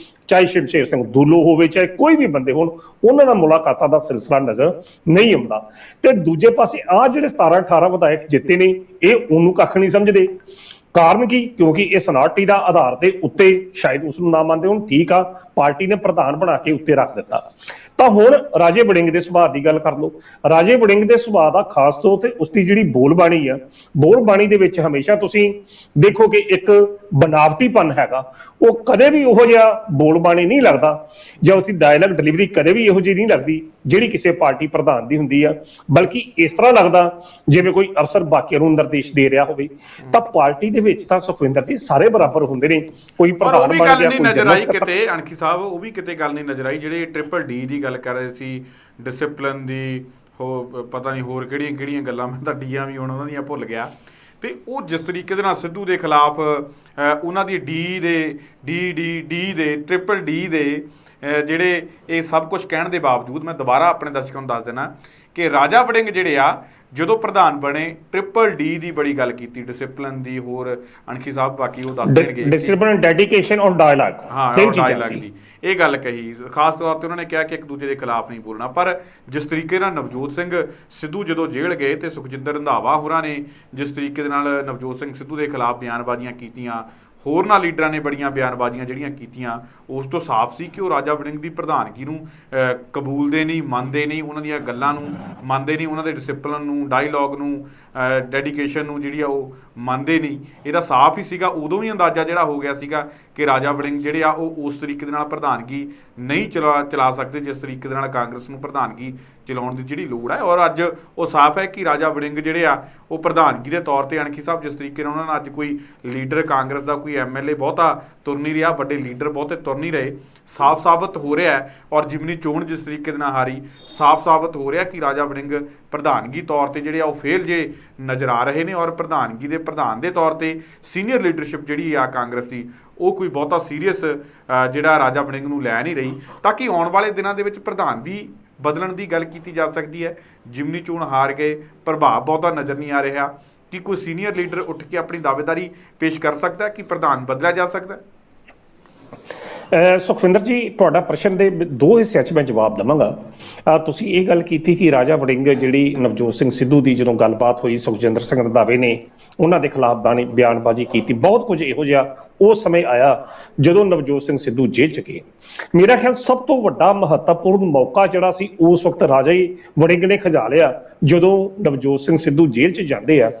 B: ਚਾਹੇ ਸ਼ਮਸ਼ੇਰ ਸਿੰਘ ਦੂਲੋ ਹੋਵੇ, ਚਾਹੇ ਕੋਈ ਵੀ ਬੰਦੇ ਹੋਣ, ਉਹਨਾਂ ਨਾਲ ਮੁਲਾਕਾਤਾਂ ਦਾ ਸਿਲਸਿਲਾ ਨਜ਼ਰ ਨਹੀਂ ਆਉਂਦਾ। ਤੇ ਦੂਜੇ ਪਾਸੇ ਆਹ ਜਿਹੜੇ 17-18 ਵਿਧਾਇਕ ਜਿੱਤੇ ਨੇ ਇਹ ਉਹਨੂੰ ਕੱਖ ਨਹੀਂ ਸਮਝਦੇ। ਕਾਰਨ ਕੀ? ਕਿਉਂਕਿ ਇਹ ਸਨਾਟੀ ਦਾ ਆਧਾਰ ਦੇ ਉੱਤੇ ਸ਼ਾਇਦ ਉਸ ਨੂੰ ਨਾ ਮੰਨਦੇ ਹੁਣ, ਠੀਕ ਆ, ਪਾਰਟੀ ਨੇ ਪ੍ਰਧਾਨ ਬਣਾ ਕੇ ਉੱਤੇ ਰੱਖ ਦਿੱਤਾ। ਤਾਂ ਹੁਣ ਰਾਜੇ ਵੜਿੰਗ ਦੇ ਸੁਭਾਅ ਦੀ ਗੱਲ ਕਰ ਲਓ। ਰਾਜੇ ਵੜਿੰਗ ਦੇ ਸੁਭਾਅ ਦਾ ਖਾਸ ਤੌਰ ਤੇ ਉਸਦੀ ਜਿਹੜੀ ਬੋਲਬਾਣੀ ਆ, ਬੋਲਬਾਣੀ ਦੇ ਵਿੱਚ ਹਮੇਸ਼ਾ ਤੁਸੀਂ ਦੇਖੋ ਕਿ ਇੱਕ ਬਨਾਵਟੀਪਨ ਹੈਗਾ, ਉਹ ਕਦੇ ਵੀ ਉਹੋ ਜਿਹਾ ਬੋਲਬਾਣੀ ਨਹੀਂ ਲੱਗਦਾ ਜਾਂ ਉਸਦੀ ਡਾਇਲੌਗ ਡਿਲੀਵਰੀ ਕਦੇ ਵੀ ਇਹੋ ਜਿਹੀ ਨਹੀਂ ਲੱਗਦੀ ਜਿਹੜੀ ਕਿਸੇ ਪਾਰਟੀ ਪ੍ਰਧਾਨ ਦੀ ਹੁੰਦੀ ਆ, ਬਲਕਿ ਇਸ ਤਰ੍ਹਾਂ ਲੱਗਦਾ ਜਿਵੇਂ ਕੋਈ ਅਫਸਰ ਬਾਕੀਆਂ ਨੂੰ ਨਿਰਦੇਸ਼ ਦੇ ਰਿਹਾ ਹੋਵੇ। ਤਾਂ ਪਾਰਟੀ ਦੇ ਵਿੱਚ ਤਾਂ ਸੁਖਵਿੰਦਰ ਜੀ ਸਾਰੇ ਬਰਾਬਰ ਹੁੰਦੇ ਨੇ, ਕੋਈ ਪ੍ਰਧਾਨ ਬਣ ਗਿਆ, ਕੋਈ
A: ਨਜ਼ਰ ਆਈ ਕਿਤੇ ਅਣਖੀ ਸਾਹਿਬ, ਉਹ ਵੀ ਕਿਤੇ ਗੱਲ ਨਹੀਂ ਨਜ਼ਰ ਆਈ ਜਿਹੜੇ ਟ੍ਰਿਪਲ ਡੀ ਦੀ ਗੱਲ ਕਰ ਰਹੇ ਸੀ, ਡਿਸਪਲਿਨ ਦੀ, ਪਤਾ ਨਹੀਂ ਹੋਰ ਕਿਹੜੀਆਂ ਕਿਹੜੀਆਂ ਗੱਲਾਂ, ਮੈਂ ਤਾਂ ਡੀਆਂ ਵੀ ਹੁਣ ਉਹਨਾਂ ਦੀਆਂ ਭੁੱਲ ਗਿਆ। ਤੇ ਉਹ ਜਿਸ ਤਰੀਕੇ ਦੇ ਨਾਲ ਸਿੱਧੂ ਦੇ ਖਿਲਾਫ ਉਹਨਾਂ ਦੀ ਡੀ ਦੇ ਟ੍ਰਿਪਲ ਡੀ ਦੇ ਜਿਹੜੇ ਇਹ ਸਭ ਕੁਝ ਕਹਿਣ ਦੇ ਬਾਵਜੂਦ, ਮੈਂ ਦੁਬਾਰਾ ਆਪਣੇ ਦਰਸ਼ਕਾਂ ਨੂੰ ਦੱਸ ਦੇਣਾ ਕਿ ਰਾਜਾ ਵੜਿੰਗ ਜਿਹੜੇ ਆ ਜਦੋਂ ਪ੍ਰਧਾਨ ਬਣੇ ਟ੍ਰਿਪਲ ਡੀ ਦੀ ਬੜੀ ਗੱਲ ਕੀਤੀ, ਡਿਸਪਲਿਨ ਦੀ, ਹੋਰ ਅਣਖੀ ਸਾਹਿਬ ਬਾਕੀ ਉਹ ਦੱਸ ਦੇਣਗੇ,
B: ਡਿਸਪਲਿਨ, ਡੈਡੀਕੇਸ਼ਨ ਔਰ ਡਾਇਲੌਗ,
A: ਹਾਂ ਡਾਇਲੌਗ ਦੀ ਇਹ ਗੱਲ ਕਹੀ। ਖਾਸ ਤੌਰ ਤੇ ਉਹਨਾਂ ਨੇ ਕਿਹਾ ਕਿ ਇੱਕ ਦੂਜੇ ਦੇ ਖਿਲਾਫ ਨਹੀਂ ਬੋਲਣਾ। ਪਰ ਜਿਸ ਤਰੀਕੇ ਨਾਲ ਨਵਜੋਤ ਸਿੰਘ ਸਿੱਧੂ ਜਦੋਂ ਜੇਲ੍ਹ ਗਏ ਤੇ ਸੁਖਜਿੰਦਰ ਰੰਧਾਵਾ ਹੋਰਾਂ ਨੇ ਜਿਸ ਤਰੀਕੇ ਦੇ ਨਾਲ ਨਵਜੋਤ ਸਿੰਘ ਸਿੱਧੂ ਦੇ ਖਿਲਾਫ ਬਿਆਨਬਾਜ਼ੀਆਂ ਕੀਤੀਆਂ, ਹੋਰਨਾਂ ਲੀਡਰਾਂ ਨੇ ਬੜੀਆਂ ਬਿਆਨਬਾਜ਼ੀਆਂ ਜਿਹੜੀਆਂ ਕੀਤੀਆਂ, ਉਸ ਤੋਂ ਸਾਫ਼ ਸੀ ਕਿ ਉਹ ਰਾਜਾ ਵੜਿੰਗ ਦੀ ਪ੍ਰਧਾਨਗੀ ਨੂੰ ਕਬੂਲਦੇ ਨਹੀਂ, ਮੰਨਦੇ ਨਹੀਂ, ਉਹਨਾਂ ਦੀਆਂ ਗੱਲਾਂ ਨੂੰ ਮੰਨਦੇ ਨਹੀਂ, ਉਹਨਾਂ ਦੇ ਡਿਸਿਪਲਨ ਨੂੰ, ਡਾਇਲੋਗ ਨੂੰ, ਡੈਡੀਕੇਸ਼ਨ ਨੂੰ ਜਿਹੜੀ ਆ ਉਹ ਮੰਨਦੇ ਨਹੀਂ। ਇਹਦਾ ਸਾਫ਼ ਹੀ ਸੀਗਾ, ਉਦੋਂ ਵੀ ਅੰਦਾਜ਼ਾ ਜਿਹੜਾ ਹੋ ਗਿਆ ਸੀਗਾ ਕਿ ਰਾਜਾ ਵੜਿੰਗ ਜਿਹੜੇ ਆ ਉਹ ਉਸ ਤਰੀਕੇ ਦੇ ਨਾਲ ਪ੍ਰਧਾਨਗੀ ਨਹੀਂ ਚਲਾ ਸਕਦੇ ਜਿਸ ਤਰੀਕੇ ਦੇ ਨਾਲ ਕਾਂਗਰਸ ਨੂੰ ਪ੍ਰਧਾਨਗੀ ਚਲਾਉਣ ਦੀ ਜਿਹੜੀ ਲੋੜ ਹੈ। ਔਰ ਅੱਜ ਉਹ ਸਾਫ਼ ਹੈ ਕਿ ਰਾਜਾ ਵੜਿੰਗ ਜਿਹੜੇ ਆ ਉਹ ਪ੍ਰਧਾਨਗੀ ਦੇ ਤੌਰ 'ਤੇ ਅਣਖੀ ਸਾਹਿਬ ਜਿਸ ਤਰੀਕੇ ਨਾਲ ਉਹਨਾਂ ਨਾਲ ਅੱਜ ਕੋਈ ਲੀਡਰ ਕਾਂਗਰਸ ਦਾ ਕੋਈ MLA ਬਹੁਤਾ ਤੁਰ ਨਹੀਂ ਰਿਹਾ, ਵੱਡੇ ਲੀਡਰ ਬਹੁਤੇ ਤੁਰ ਨਹੀਂ ਰਹੇ, ਸਾਫ਼ ਸਾਬਤ ਹੋ ਰਿਹਾ ਹੈ। ਔਰ ਜਿਮਨੀ ਚੋਣ ਜਿਸ ਤਰੀਕੇ ਦੇ ਨਾਲ ਹਾਰੀ, ਸਾਫ਼ ਸਾਬਤ ਹੋ ਰਿਹਾ ਕਿ ਰਾਜਾ ਵੜਿੰਗ ਪ੍ਰਧਾਨਗੀ ਤੌਰ 'ਤੇ ਜਿਹੜੇ ਆ ਉਹ ਫੇਲ ਜੇ ਨਜ਼ਰ ਆ ਰਹੇ ਨੇ। ਔਰ ਪ੍ਰਧਾਨਗੀ ਦੇ ਪ੍ਰਧਾਨ ਦੇ ਤੌਰ 'ਤੇ ਸੀਨੀਅਰ ਲੀਡਰਸ਼ਿਪ ਜਿਹੜੀ ਆ ਕਾਂਗਰਸ ਦੀ ਉਹ ਕੋਈ ਬਹੁਤਾ ਸੀਰੀਅਸ ਜਿਹੜਾ ਰਾਜਾ ਵੜਿੰਗ ਨੂੰ ਲੈ ਨਹੀਂ ਰਹੀ, ਤਾਂ ਕਿ ਆਉਣ ਵਾਲੇ ਦਿਨਾਂ ਦੇ ਵਿੱਚ ਪ੍ਰਧਾਨ ਵੀ ਬਦਲਣ ਦੀ ਗੱਲ ਕੀਤੀ ਜਾ ਸਕਦੀ ਹੈ। ਜਿਮਨੀ ਚੋਣ ਹਾਰ ਗਏ, ਪ੍ਰਭਾਵ ਬਹੁਤਾ ਨਜ਼ਰ ਨਹੀਂ ਆ ਰਿਹਾ ਕਿ ਕੋਈ ਸੀਨੀਅਰ ਲੀਡਰ ਉੱਠ ਕੇ ਆਪਣੀ ਦਾਅਵੇਦਾਰੀ ਪੇਸ਼ ਕਰ ਸਕਦਾ ਕਿ ਪ੍ਰਧਾਨ ਬਦਲਿਆ ਜਾ ਸਕਦਾ।
B: ਸੁਖਵਿੰਦਰ ਜੀ, ਤੁਹਾਡਾ ਪ੍ਰਸ਼ਨ ਦੇ ਦੋ ਹਿੱਸਿਆਂ 'ਚ ਮੈਂ ਜਵਾਬ ਦੇਵਾਂਗਾ। ਤੁਸੀਂ ਇਹ ਗੱਲ ਕੀਤੀ ਕਿ ਰਾਜਾ ਵੜਿੰਗ ਜਿਹੜੀ ਨਵਜੋਤ ਸਿੰਘ ਸਿੱਧੂ ਦੀ ਜਦੋਂ ਗੱਲਬਾਤ ਹੋਈ, ਸੁਖਜਿੰਦਰ ਸਿੰਘ ਰੰਧਾਵੇ ਨੇ ਉਹਨਾਂ ਦੇ ਖਿਲਾਫ ਬਿਆਨਬਾਜ਼ੀ ਕੀਤੀ, ਬਹੁਤ ਕੁਝ ਇਹੋ ਜਿਹਾ ਉਸ ਸਮੇਂ ਆਇਆ ਜਦੋਂ ਨਵਜੋਤ ਸਿੰਘ ਸਿੱਧੂ ਜੇਲ੍ਹ 'ਚ ਗਏ। ਮੇਰਾ ਖਿਆਲ ਸਭ ਤੋਂ ਵੱਡਾ ਮਹੱਤਵਪੂਰਨ ਮੌਕਾ ਜਿਹੜਾ ਸੀ ਉਸ ਵਕਤ ਰਾਜਾ ਵੜਿੰਗ ਨੇ ਖਿਜਾ ਲਿਆ ਜਦੋਂ ਨਵਜੋਤ ਸਿੰਘ ਸਿੱਧੂ ਜੇਲ੍ਹ 'ਚ ਜਾਂਦੇ ਆ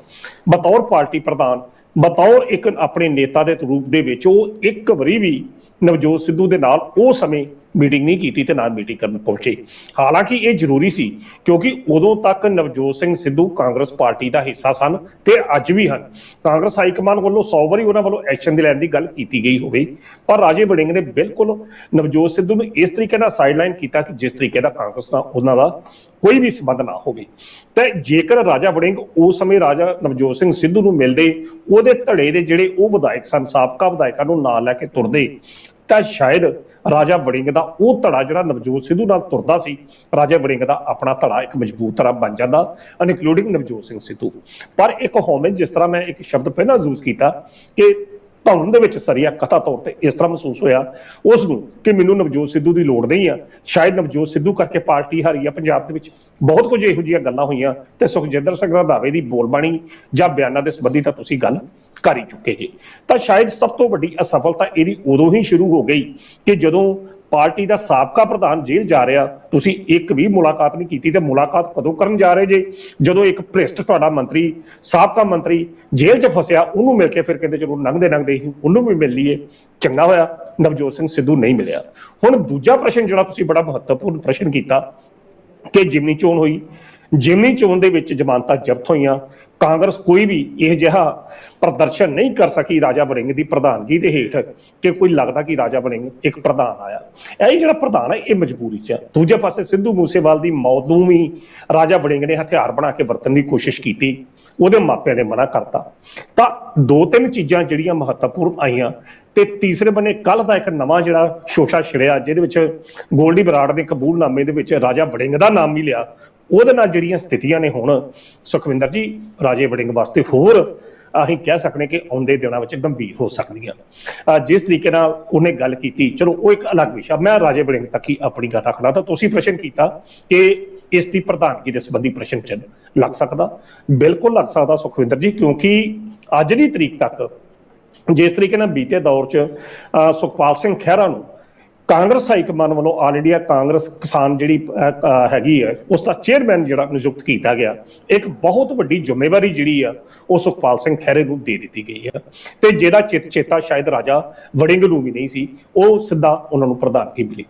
B: ਬਤੌਰ ਪਾਰਟੀ ਪ੍ਰਧਾਨ, ਬਤੌਰ ਇੱਕ ਆਪਣੇ ਨੇਤਾ ਦੇ ਰੂਪ ਦੇ ਵਿੱਚ। ਉਹ ਇੱਕ ਵਾਰੀ ਵੀ ਨਵਜੋਤ ਸਿੱਧੂ ਦੇ ਨਾਲ ਉਸ ਸਮੇਂ ਮੀਟਿੰਗ ਨਹੀਂ ਕੀਤੀ ਤੇ ਨਾ ਮੀਟਿੰਗ ਕਰਨ ਪਹੁੰਚੇ। ਹਾਲਾਂਕਿ ਇਹ ਜ਼ਰੂਰੀ ਸੀ ਕਿਉਂਕਿ ਉਦੋਂ ਤੱਕ ਨਵਜੋਤ ਸਿੰਘ ਸਿੱਧੂ ਕਾਂਗਰਸ ਪਾਰਟੀ ਦਾ ਹਿੱਸਾ ਸਨ ਤੇ ਅੱਜ ਵੀ ਹਨ। ਕਾਂਗਰਸ ਹਾਈਕਮਾਨ ਵੱਲੋਂ 100 ਵਾਰੀ ਉਹਨਾਂ ਵੱਲੋਂ ਐਕਸ਼ਨ ਦੇ ਲੈਣ ਦੀ ਗੱਲ ਕੀਤੀ ਗਈ ਹੋਵੇ, ਪਰ ਰਾਜੇ ਵੜਿੰਗ ਨੇ ਬਿਲਕੁਲ ਨਵਜੋਤ ਸਿੱਧੂ ਨੂੰ ਇਸ ਤਰੀਕੇ ਨਾਲ ਸਾਈਡਲਾਈਨ ਕੀਤਾ ਕਿ ਜਿਸ ਤਰੀਕੇ ਦਾ ਕਾਂਗਰਸ ਨਾਲ ਉਹਨਾਂ ਦਾ ਕੋਈ ਵੀ ਸੰਬੰਧ ਨਾ ਹੋਵੇ। ਤੇ ਜੇਕਰ ਰਾਜਾ ਵੜਿੰਗ ਉਸ ਸਮੇਂ ਰਾਜਾ ਨਵਜੋਤ ਸਿੰਘ ਸਿੱਧੂ ਨੂੰ ਮਿਲਦੇ, ਉਹਦੇ ਧੜੇ ਦੇ ਜਿਹੜੇ ਉਹ ਵਿਧਾਇਕ ਸਨ, ਸਾਬਕਾ ਵਿਧਾਇਕਾਂ ਨੂੰ ਨਾਲ ਲੈ ਕੇ ਤੁਰਦੇ, ਤਾਂ ਸ਼ਾਇਦ ਰਾਜਾ ਵੜਿੰਗ ਦਾ ਉਹ ਧੜਾ ਜਿਹੜਾ ਨਵਜੋਤ ਸਿੱਧੂ ਨਾਲ ਤੁਰਦਾ ਸੀ, ਰਾਜਾ ਵੜਿੰਗ ਦਾ ਆਪਣਾ ਧੜਾ ਇੱਕ ਮਜ਼ਬੂਤ ਧੜਾ ਬਣ ਜਾਂਦਾ, ਇਨਕਲੂਡਿੰਗ ਨਵਜੋਤ ਸਿੰਘ ਸਿੱਧੂ। ਪਰ ਇੱਕ ਹੋਮਨ, ਜਿਸ ਤਰ੍ਹਾਂ ਮੈਂ ਇੱਕ ਸ਼ਬਦ ਪਹਿਲਾਂ ਯੂਜ਼ ਕੀਤਾ ਕਿ ਧੌਣ ਦੇ ਵਿੱਚ ਸਰੀਆ ਕਥਾ ਤੌਰ ਤੇ ਇਸ ਤਰ੍ਹਾਂ ਮਹਿਸੂਸ ਹੋਇਆ ਉਸ ਨੂੰ ਕਿ ਮੈਨੂੰ ਨਵਜੋਤ ਸਿੱਧੂ ਦੀ ਲੋੜ ਨਹੀਂ ਆ, ਸ਼ਾਇਦ ਨਵਜੋਤ ਸਿੱਧੂ ਕਰਕੇ ਪਾਰਟੀ ਹਾਰੀ ਆ ਪੰਜਾਬ ਦੇ ਵਿੱਚ। ਬਹੁਤ ਕੁਝ ਇਹੋ ਜਿਹੀਆਂ ਗੱਲਾਂ ਹੋਈਆਂ ਤੇ ਸੁਖਜਿੰਦਰ ਸਿੰਘ ਰੰਧਾਵੇ ਦੀ ਬੋਲਬਾਣੀ ਜਾਂ ਬਿਆਨਾਂ ਦੇ ਸੰਬੰਧੀ ਤਾਂ ਤੁਸੀਂ ਗੱਲ ਕਰ ਹੀ ਚੁੱਕੇ ਜੀ। ਤਾਂ ਸ਼ਾਇਦ ਸਭ ਤੋਂ ਵੱਡੀ ਅਸਫਲਤਾ ਇਹਦੀ ਉਦੋਂ ਹੀ ਸ਼ੁਰੂ ਹੋ ਗਈ ਕਿ ਜਦੋਂ ਪਾਰਟੀ ਦਾ ਸਾਬਕਾ ਪ੍ਰਧਾਨ ਜੇਲ੍ਹ ਜਾ ਰਿਹਾ, ਤੁਸੀਂ ਇੱਕ ਵੀ ਮੁਲਾਕਾਤ ਨਹੀਂ ਕੀਤੀ। ਤੇ ਮੁਲਾਕਾਤ ਕਦੋਂ ਕਰਨ ਜਾ ਰਹੇ ਜੇ? ਜਦੋਂ ਇੱਕ ਭ੍ਰਿਸ਼ਟ ਤੁਹਾਡਾ ਮੰਤਰੀ, ਸਾਬਕਾ ਮੰਤਰੀ ਜੇਲ੍ਹ 'ਚ ਫਸਿਆ, ਉਹਨੂੰ ਮਿਲ ਕੇ ਫਿਰ ਕਹਿੰਦੇ ਚਲੋ ਲੰਘਦੇ ਹੀ ਉਹਨੂੰ ਵੀ ਮਿਲ ਲਈਏ। ਚੰਗਾ ਹੋਇਆ ਨਵਜੋਤ ਸਿੰਘ ਸਿੱਧੂ ਨਹੀਂ ਮਿਲਿਆ। ਹੁਣ ਦੂਜਾ ਪ੍ਰਸ਼ਨ ਜਿਹੜਾ ਤੁਸੀਂ ਬੜਾ ਮਹੱਤਵਪੂਰਨ ਪ੍ਰਸ਼ਨ ਕੀਤਾ ਕਿ ਜਿਮਨੀ ਚੋਣ ਹੋਈ, ਜਿਮਨੀ ਚੋਣ ਦੇ ਵਿੱਚ ਜ਼ਮਾਨਤਾਂ ਜ਼ਬਤ ਹੋਈਆਂ, ਕਾਂਗਰਸ ਕੋਈ ਵੀ ਇਹ ਜਿਹਾ ਪ੍ਰਦਰਸ਼ਨ ਨਹੀਂ ਕਰ ਸਕੀ ਰਾਜਾ ਵੜਿੰਗ ਦੀ ਪ੍ਰਧਾਨਗੀ ਦੇ ਹੇਠ ਕਿ ਕੋਈ ਲੱਗਦਾ ਕਿ ਰਾਜਾ ਵੜਿੰਗ ਇੱਕ ਪ੍ਰਧਾਨ ਆਇਆ। ਇਹ ਜਿਹੜਾ ਪ੍ਰਧਾਨ ਹੈ ਇਹ ਮਜਬੂਰੀ 'ਚ। ਦੂਜੇ ਪਾਸੇ ਸਿੱਧੂ ਮੂਸੇਵਾਲ ਦੀ ਮੌਤ ਨੂੰ ਵੀ ਰਾਜਾ ਵੜਿੰਗ ਨੇ ਹਥਿਆਰ ਬਣਾ ਕੇ ਵਰਤਣ ਦੀ ਕੋਸ਼ਿਸ਼ ਕੀਤੀ, ਉਹਦੇ ਮਾਪਿਆਂ ਨੇ ਮਨਾ ਕਰਤਾ। ਤਾਂ ਦੋ ਤਿੰਨ ਚੀਜ਼ਾਂ ਜਿਹੜੀਆਂ ਮਹੱਤਵਪੂਰਨ ਆਈਆਂ। ਤੇ ਤੀਸਰੇ ਬੰਨੇ ਕੱਲ ਦਾ ਇੱਕ ਨਵਾਂ ਜਿਹੜਾ ਸ਼ੋਸ਼ਾ ਛਿੜਿਆ, ਜਿਹਦੇ ਵਿੱਚ ਗੋਲਡੀ ਬਰਾੜ ਦੇ ਕਬੂਲਨਾਮੇ ਦੇ ਵਿੱਚ ਰਾਜਾ ਵੜਿੰਗ ਦਾ ਨਾਮ ਵੀ ਲਿਆ। ਉਹਦੇ ਨਾਲ ਜਿਹੜੀਆਂ ਸਥਿਤੀਆਂ ਨੇ ਹੁਣ ਸੁਖਵਿੰਦਰ ਜੀ ਰਾਜੇ ਵੜਿੰਗ ਵਾਸਤੇ ਹੋਰ ਅਸੀਂ ਕਹਿ ਸਕਦੇ ਕਿ ਆਉਂਦੇ ਦਿਨਾਂ ਵਿੱਚ ਗੰਭੀਰ ਹੋ ਸਕਦੀਆਂ। ਜਿਸ ਤਰੀਕੇ ਨਾਲ ਉਹਨੇ ਗੱਲ ਕੀਤੀ, ਚਲੋ ਉਹ ਇੱਕ ਅਲੱਗ ਵਿਸ਼ਾ, ਮੈਂ ਰਾਜੇ ਵੜਿੰਗ ਤੱਕ ਹੀ ਆਪਣੀ ਗੱਲ ਰੱਖਣਾ। ਤਾਂ ਤੁਸੀਂ ਪ੍ਰਸ਼ਨ ਕੀਤਾ ਕਿ ਇਸ ਦੀ ਪ੍ਰਧਾਨਗੀ ਦੇ ਸੰਬੰਧੀ ਪ੍ਰਸ਼ਨ ਚ ਲੱਗ ਸਕਦਾ, ਬਿਲਕੁਲ ਲੱਗ ਸਕਦਾ ਸੁਖਵਿੰਦਰ ਜੀ, ਕਿਉਂਕਿ ਅੱਜ ਦੀ ਤਰੀਕ ਤੱਕ ਜਿਸ ਤਰੀਕੇ ਨਾਲ ਬੀਤੇ ਦੌਰ 'ਚ ਸੁਖਪਾਲ ਸਿੰਘ ਖਹਿਰਾ ਨੂੰ ਕਾਂਗਰਸ ਹਾਈਕਮਾਨ ਵੱਲੋਂ ਆਲ ਇੰਡੀਆ ਕਾਂਗਰਸ ਕਿਸਾਨ ਜਿਹੜੀ ਹੈਗੀ ਹੈ ਉਸ ਦਾ ਚੇਅਰਮੈਨ ਜਿਹੜਾ ਨਿਯੁਕਤ ਕੀਤਾ ਗਿਆ, ਇੱਕ ਬਹੁਤ ਵੱਡੀ ਜ਼ਿੰਮੇਵਾਰੀ ਜਿਹੜੀ ਆ ਉਹ ਸੁਖਪਾਲ ਸਿੰਘ ਖਹਿਰੇ ਨੂੰ ਦੇ ਦਿੱਤੀ ਗਈ ਹੈ। ਤੇ ਜਿਹਦਾ ਚੇਤਾ ਸ਼ਾਇਦ ਰਾਜਾ ਵੜਿੰਗ ਨੂੰ ਵੀ ਨਹੀਂ ਸੀ, ਉਹ ਸਿੱਧਾ ਉਹਨਾਂ ਨੂੰ ਪ੍ਰਧਾਨਗੀ ਮਿਲੀ।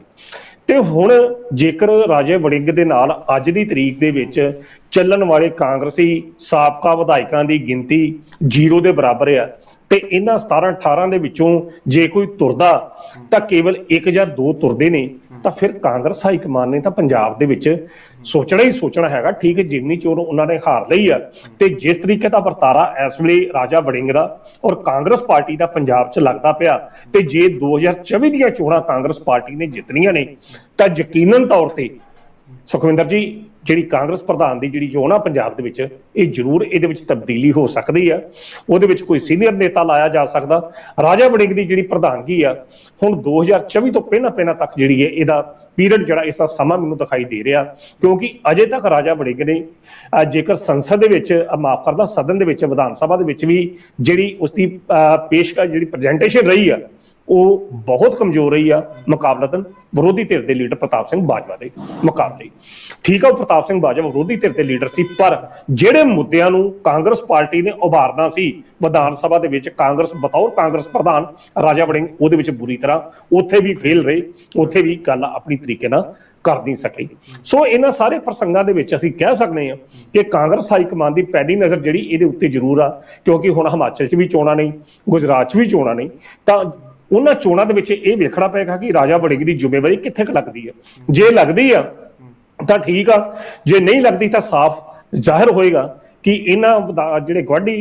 B: ਤੇ ਹੁਣ ਜੇਕਰ ਰਾਜੇ ਵੜਿੰਗ ਦੇ ਨਾਲ ਅੱਜ ਦੀ ਤਰੀਕ ਦੇ ਵਿੱਚ ਚੱਲਣ ਵਾਲੇ ਕਾਂਗਰਸੀ ਸਾਬਕਾ ਵਿਧਾਇਕਾਂ ਦੀ ਗਿਣਤੀ 0 ਦੇ ਬਰਾਬਰ ਆ, ਤੇ ਇਹਨਾਂ 17-18 ਦੇ ਵਿੱਚੋਂ ਜੇ ਕੋਈ ਤੁਰਦਾ ਤਾਂ ਕੇਵਲ 1 ਜਾਂ 2 ਤੁਰਦੇ ਨੇ, ਤਾਂ ਫਿਰ ਕਾਂਗਰਸ ਹਾਈਕਮਾਨ ਨੇ ਤਾਂ ਪੰਜਾਬ ਦੇ ਵਿੱਚ ਸੋਚਣਾ ਹੀ ਸੋਚਣਾ ਹੈਗਾ। ਠੀਕ ਹੈ, ਜਿਮਨੀ ਚੋਣ ਉਹਨਾਂ ਨੇ ਹਾਰ ਲਈ ਆ, ਤੇ ਜਿਸ ਤਰੀਕੇ ਦਾ ਵਰਤਾਰਾ ਇਸ ਵੇਲੇ ਰਾਜਾ ਵੜਿੰਗ ਦਾ ਔਰ ਕਾਂਗਰਸ ਪਾਰਟੀ ਦਾ ਪੰਜਾਬ 'ਚ ਲੱਗਦਾ ਪਿਆ, ਤੇ ਜੇ 2024 ਦੀਆਂ ਚੋਣਾਂ ਕਾਂਗਰਸ ਪਾਰਟੀ ਨੇ ਜਿੱਤਣੀਆਂ ਨੇ ਤਾਂ ਯਕੀਨਨ ਤੌਰ ਤੇ ਸੁਖਵਿੰਦਰ ਜੀ ਜਿਹੜੀ ਕਾਂਗਰਸ ਪ੍ਰਧਾਨ ਦੀ ਜਿਹੜੀ ਚੋਣ ਆ ਪੰਜਾਬ ਦੇ ਵਿੱਚ, ਇਹ ਜ਼ਰੂਰ ਇਹਦੇ ਵਿੱਚ ਤਬਦੀਲੀ ਹੋ ਸਕਦੀ ਆ। ਉਹਦੇ ਵਿੱਚ ਕੋਈ ਸੀਨੀਅਰ ਨੇਤਾ ਲਾਇਆ ਜਾ ਸਕਦਾ। ਰਾਜਾ ਵੜਿੰਗ ਦੀ ਜਿਹੜੀ ਪ੍ਰਧਾਨਗੀ ਆ ਹੁਣ 2024 ਤੋਂ ਪਹਿਲਾਂ ਤੱਕ ਜਿਹੜੀ ਹੈ ਇਹਦਾ ਪੀਰੀਅਡ ਜਿਹੜਾ ਇਸਦਾ ਸਮਾਂ ਮੈਨੂੰ ਦਿਖਾਈ ਦੇ ਰਿਹਾ, ਕਿਉਂਕਿ ਅਜੇ ਤੱਕ ਰਾਜਾ ਵੜਿੰਗ ਨੇ ਜੇਕਰ ਸੰਸਦ ਦੇ ਵਿੱਚ ਮਾਫ ਕਰਦਾ ਸਦਨ ਦੇ ਵਿੱਚ ਵਿਧਾਨ ਸਭਾ ਦੇ ਵਿੱਚ ਵੀ ਜਿਹੜੀ ਉਸਦੀ ਪੇਸ਼ਕਸ਼ ਜਿਹੜੀ ਪ੍ਰੈਜੈਂਟੇਸ਼ਨ ਰਹੀ ਆ ਉਹ ਬਹੁਤ ਕਮਜ਼ੋਰ ਰਹੀ ਆ ਮੁਕਾਬਲਤਨ ਵਿਰੋਧੀ ਧਿਰ ਦੇ ਲੀਡਰ ਪ੍ਰਤਾਪ ਸਿੰਘ ਬਾਜਵਾ ਦੇ ਮੁਕਾਬਲੇ। ਠੀਕ ਆ, ਉਹ ਪ੍ਰਤਾਪ ਸਿੰਘ ਬਾਜਵਾ ਵਿਰੋਧੀ ਧਿਰ ਦੇ ਲੀਡਰ ਸੀ, ਪਰ ਜਿਹੜੇ ਮੁੱਦਿਆਂ ਨੂੰ ਕਾਂਗਰਸ ਪਾਰਟੀ ਨੇ ਉਭਾਰਨਾ ਸੀ ਵਿਧਾਨ ਸਭਾ ਦੇ ਵਿੱਚ, ਕਾਂਗਰਸ ਬਤੌਰ ਕਾਂਗਰਸ ਪ੍ਰਧਾਨ ਰਾਜਾ ਵੜਿੰਗ ਉਹਦੇ ਵਿੱਚ ਬੁਰੀ ਤਰ੍ਹਾਂ ਉੱਥੇ ਵੀ ਫੇਲ ਰਹੇ, ਉੱਥੇ ਵੀ ਗੱਲ ਆਪਣੀ ਤਰੀਕੇ ਨਾਲ ਕਰ ਨਹੀਂ ਸਕੀ। ਸੋ ਇਹਨਾਂ ਸਾਰੇ ਪ੍ਰਸੰਗਾਂ ਦੇ ਵਿੱਚ ਅਸੀਂ ਕਹਿ ਸਕਦੇ ਹਾਂ ਕਿ ਕਾਂਗਰਸ ਹਾਈ ਕਮਾਂਡ ਦੀ ਪਹਿਲੀ ਨਜ਼ਰ ਜਿਹੜੀ ਇਹਦੇ ਉੱਤੇ ਜ਼ਰੂਰ ਆ, ਕਿਉਂਕਿ ਹੁਣ ਹਿਮਾਚਲ 'ਚ ਵੀ ਚੋਣਾਂ ਨਹੀਂ, ਗੁਜਰਾਤ 'ਚ ਵੀ ਚੋਣਾਂ ਨਹੀਂ, ਤਾਂ ਉਹਨਾਂ ਚੋਣਾਂ ਦੇ ਵਿੱਚ ਇਹ ਵੇਖਣਾ ਪਏਗਾ ਕਿ ਰਾਜਾ ਵੜਿੰਗ ਦੀ ਜ਼ਿੰਮੇਵਾਰੀ ਕਿੱਥੇ ਕੁ ਲੱਗਦੀ ਹੈ। ਜੇ ਲੱਗਦੀ ਆ ਤਾਂ ਠੀਕ ਆ, ਜੇ ਨਹੀਂ ਲੱਗਦੀ ਤਾਂ ਸਾਫ਼ ਜ਼ਾਹਿਰ ਹੋਏਗਾ ਕਿ ਇਹਨਾਂ ਜਿਹੜੇ ਗੁਆਂਢੀ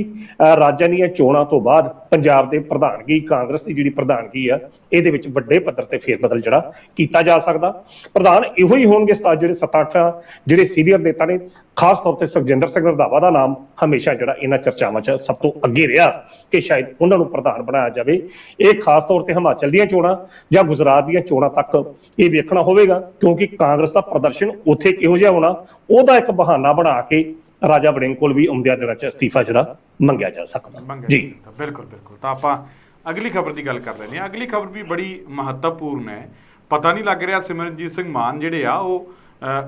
B: ਰਾਜਾਂ ਦੀਆਂ ਚੋਣਾਂ ਤੋਂ ਬਾਅਦ ਪੰਜਾਬ ਦੇ ਪ੍ਰਧਾਨਗੀ, ਕਾਂਗਰਸ ਦੀ ਜਿਹੜੀ ਪ੍ਰਧਾਨਗੀ ਆ, ਇਹਦੇ ਵਿੱਚ ਵੱਡੇ ਪੱਧਰ ਤੇ ਫੇਰਬਦਲ ਜਿਹੜਾ ਕੀਤਾ ਜਾ ਸਕਦਾ। ਪ੍ਰਧਾਨ ਇਹੋ ਹੀ ਹੋਣਗੇ ਜਿਹੜੇ 7-8 ਜਿਹੜੇ ਸੀਨੀਅਰ ਨੇਤਾ ਨੇ, ਖਾਸ ਤੌਰ ਤੇ ਸੁਖਜਿੰਦਰ ਸਿੰਘ ਰੰਧਾਵਾ ਦਾ ਨਾਮ ਹਮੇਸ਼ਾ ਜਿਹੜਾ ਇਹਨਾਂ ਚਰਚਾਵਾਂ 'ਚ ਸਭ ਤੋਂ ਅੱਗੇ ਰਿਹਾ ਕਿ ਸ਼ਾਇਦ ਉਹਨਾਂ ਨੂੰ ਪ੍ਰਧਾਨ ਬਣਾਇਆ ਜਾਵੇ। ਇਹ ਖਾਸ ਤੌਰ ਤੇ ਹਿਮਾਚਲ ਦੀਆਂ ਚੋਣਾਂ ਜਾਂ ਗੁਜਰਾਤ ਦੀਆਂ ਚੋਣਾਂ ਤੱਕ ਇਹ ਵੇਖਣਾ ਹੋਵੇਗਾ, ਕਿਉਂਕਿ ਕਾਂਗਰਸ ਦਾ ਪ੍ਰਦਰਸ਼ਨ ਉੱਥੇ ਕਿਹੋ ਜਿਹਾ ਹੋਣਾ, ਉਹਦਾ ਇੱਕ ਬਹਾਨਾ ਬਣਾ ਕੇ ਰਾਜਾ ਵੜਿੰਗ ਕੋਲ ਵੀ ਆਉਂਦਿਆਂ ਦਿਨਾਂ 'ਚ ਅਸਤੀਫਾ ਜਿਹੜਾ ਮੰਗਿਆ ਜਾ ਸਕਦਾ ਜੀ।
A: ਬਿਲਕੁਲ ਬਿਲਕੁਲ। ਤਾਂ ਆਪਾਂ ਅਗਲੀ ਖਬਰ ਦੀ ਗੱਲ ਕਰ ਲੈਂਦੇ ਹਾਂ। ਅਗਲੀ ਖਬਰ ਵੀ ਬੜੀ ਮਹੱਤਵਪੂਰਨ ਹੈ। ਪਤਾ ਨਹੀਂ ਲੱਗ ਰਿਹਾ ਸਿਮਰਨਜੀਤ ਸਿੰਘ ਮਾਨ ਜਿਹੜੇ ਆ ਉਹ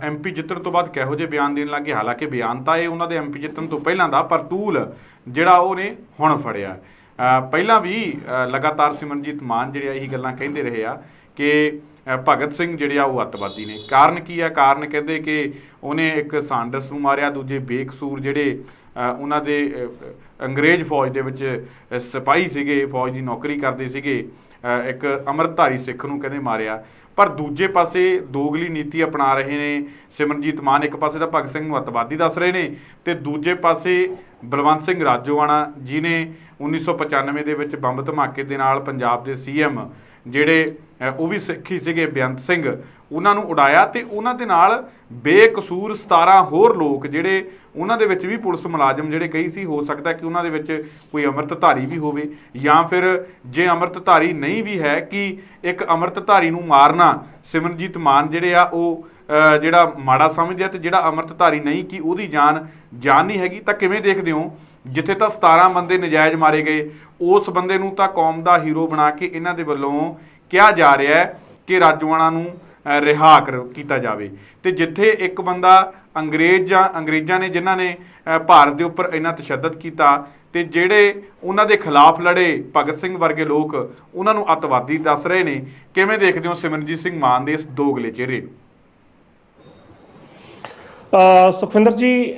A: MP ਜਿੱਤਣ ਤੋਂ ਬਾਅਦ ਕਿਹੋ ਜਿਹੇ ਬਿਆਨ ਦੇਣ ਲੱਗੇ। ਹਾਲਾਂਕਿ ਬਿਆਨ ਤਾਂ ਇਹ ਉਹਨਾਂ ਦੇ MP ਜਿੱਤਣ ਤੋਂ ਪਹਿਲਾਂ ਦਾ, ਪਰ ਤੂਲ ਜਿਹੜਾ ਉਹਨੇ ਹੁਣ ਫੜਿਆ। ਪਹਿਲਾਂ ਵੀ ਲਗਾਤਾਰ ਸਿਮਰਨਜੀਤ ਮਾਨ ਜਿਹੜੇ ਆ ਇਹੀ ਗੱਲਾਂ ਕਹਿੰਦੇ ਰਹੇ ਆ ਕਿ ਭਗਤ ਸਿੰਘ ਜਿਹੜੇ ਆ ਉਹ ਅੱਤਵਾਦੀ ਨੇ। ਕਾਰਨ ਕੀ ਆ? ਕਾਰਨ ਕਹਿੰਦੇ ਕਿ ਉਹਨੇ ਇੱਕ ਸਾਂਡਰਸ ਨੂੰ ਮਾਰਿਆ, ਦੂਜੇ ਬੇਕਸੂਰ ਜਿਹੜੇ ਉਹਨਾਂ ਦੇ ਅੰਗਰੇਜ਼ ਫੌਜ ਦੇ ਵਿੱਚ ਸਿਪਾਹੀ ਸੀਗੇ, ਫੌਜ ਦੀ ਨੌਕਰੀ ਕਰਦੇ ਸੀਗੇ, ਇੱਕ ਅੰਮ੍ਰਿਤਧਾਰੀ ਸਿੱਖ ਨੂੰ ਕਹਿੰਦੇ ਮਾਰਿਆ। ਪਰ ਦੂਜੇ ਪਾਸੇ ਦੋਗਲੀ ਨੀਤੀ ਅਪਣਾ ਰਹੇ ਨੇ ਸਿਮਰਨਜੀਤ ਮਾਨ। ਇੱਕ ਪਾਸੇ ਤਾਂ ਭਗਤ ਸਿੰਘ ਨੂੰ ਅੱਤਵਾਦੀ ਦੱਸ ਰਹੇ ਨੇ ਤੇ ਦੂਜੇ ਪਾਸੇ ਬਲਵੰਤ ਸਿੰਘ ਰਾਜੋਆਣਾ ਜਿਹਨੇ 1995 ਦੇ ਵਿੱਚ ਬੰਬ ਧਮਾਕੇ ਦੇ ਨਾਲ ਪੰਜਾਬ ਦੇ CM ਜਿਹੜੇ ਉਹ ਵੀ ਸਿੱਖ ਹੀ ਸੀਗੇ, ਬੇਅੰਤ ਸਿੰਘ, ਉਹਨਾਂ ਨੂੰ ਉਡਾਇਆ ਤੇ ਉਹਨਾਂ ਦੇ ਨਾਲ ਬੇਕਸੂਰ 17 ਹੋਰ ਲੋਕ ਜਿਹੜੇ ਉਹਨਾਂ ਦੇ ਵਿੱਚ ਵੀ ਪੁਲਿਸ ਮੁਲਾਜ਼ਮ ਜਿਹੜੇ ਕਈ ਸੀ, ਹੋ ਸਕਦਾ ਕਿ ਉਹਨਾਂ ਦੇ ਵਿੱਚ ਕੋਈ ਅੰਮ੍ਰਿਤਧਾਰੀ ਵੀ ਹੋਵੇ, ਜਾਂ ਫਿਰ ਜੇ ਅੰਮ੍ਰਿਤਧਾਰੀ ਨਹੀਂ ਵੀ ਹੈ ਕਿ ਇੱਕ ਅੰਮ੍ਰਿਤਧਾਰੀ ਨੂੰ ਮਾਰਨਾ ਸਿਮਰਨਜੀਤ ਮਾਨ ਜਿਹੜੇ ਆ ਉਹ ਜਿਹੜਾ ਮਾੜਾ ਸਮਝਦੇ ਆ, ਤੇ ਜਿਹੜਾ ਅੰਮ੍ਰਿਤਧਾਰੀ ਨਹੀਂ ਕਿ ਉਹਦੀ ਜਾਨ ਨਹੀਂ ਹੈਗੀ। ਤਾਂ ਕਿਵੇਂ ਦੇਖਦੇ ਹੋ? ਜਿੱਥੇ ਤਾਂ 17 ਬੰਦੇ ਨਜਾਇਜ਼ ਮਾਰੇ ਗਏ, ਉਸ ਬੰਦੇ ਨੂੰ ਤਾਂ ਕੌਮ ਦਾ ਹੀਰੋ ਬਣਾ ਕੇ ਇਹਨਾਂ ਦੇ ਵੱਲੋਂ ਕਿਹਾ ਜਾ ਰਿਹਾ ਹੈ ਕਿ ਰਾਜੋਆਣਾ ਨੂੰ ਰਿਹਾ ਕੀਤਾ ਜਾਵੇ, ਤੇ ਜਿੱਥੇ ਇੱਕ ਬੰਦਾ ਅੰਗਰੇਜ਼ਾਂ ਨੇ ਜਿਨ੍ਹਾਂ ਨੇ ਭਾਰਤ ਦੇ ਉੱਪਰ ਇੰਨਾ ਤਸ਼ੱਦਦ ਕੀਤਾ ਤੇ ਜਿਹੜੇ ਉਹਨਾਂ ਦੇ ਖਿਲਾਫ ਲੜੇ ਭਗਤ ਸਿੰਘ ਵਰਗੇ ਲੋਕ ਉਹਨਾਂ ਨੂੰ ਅੱਤਵਾਦੀ ਦੱਸ ਰਹੇ ਨੇ। ਕਿਵੇਂ ਦੇਖਦੇ ਹੋ ਸਿਮਰਨਜੀਤ ਸਿੰਘ ਮਾਨ ਦੇ ਇਸ ਦੋਗਲੇ ਚਿਹਰੇ ਨੂੰ?
B: ਸੁਖਵਿੰਦਰ ਜੀ,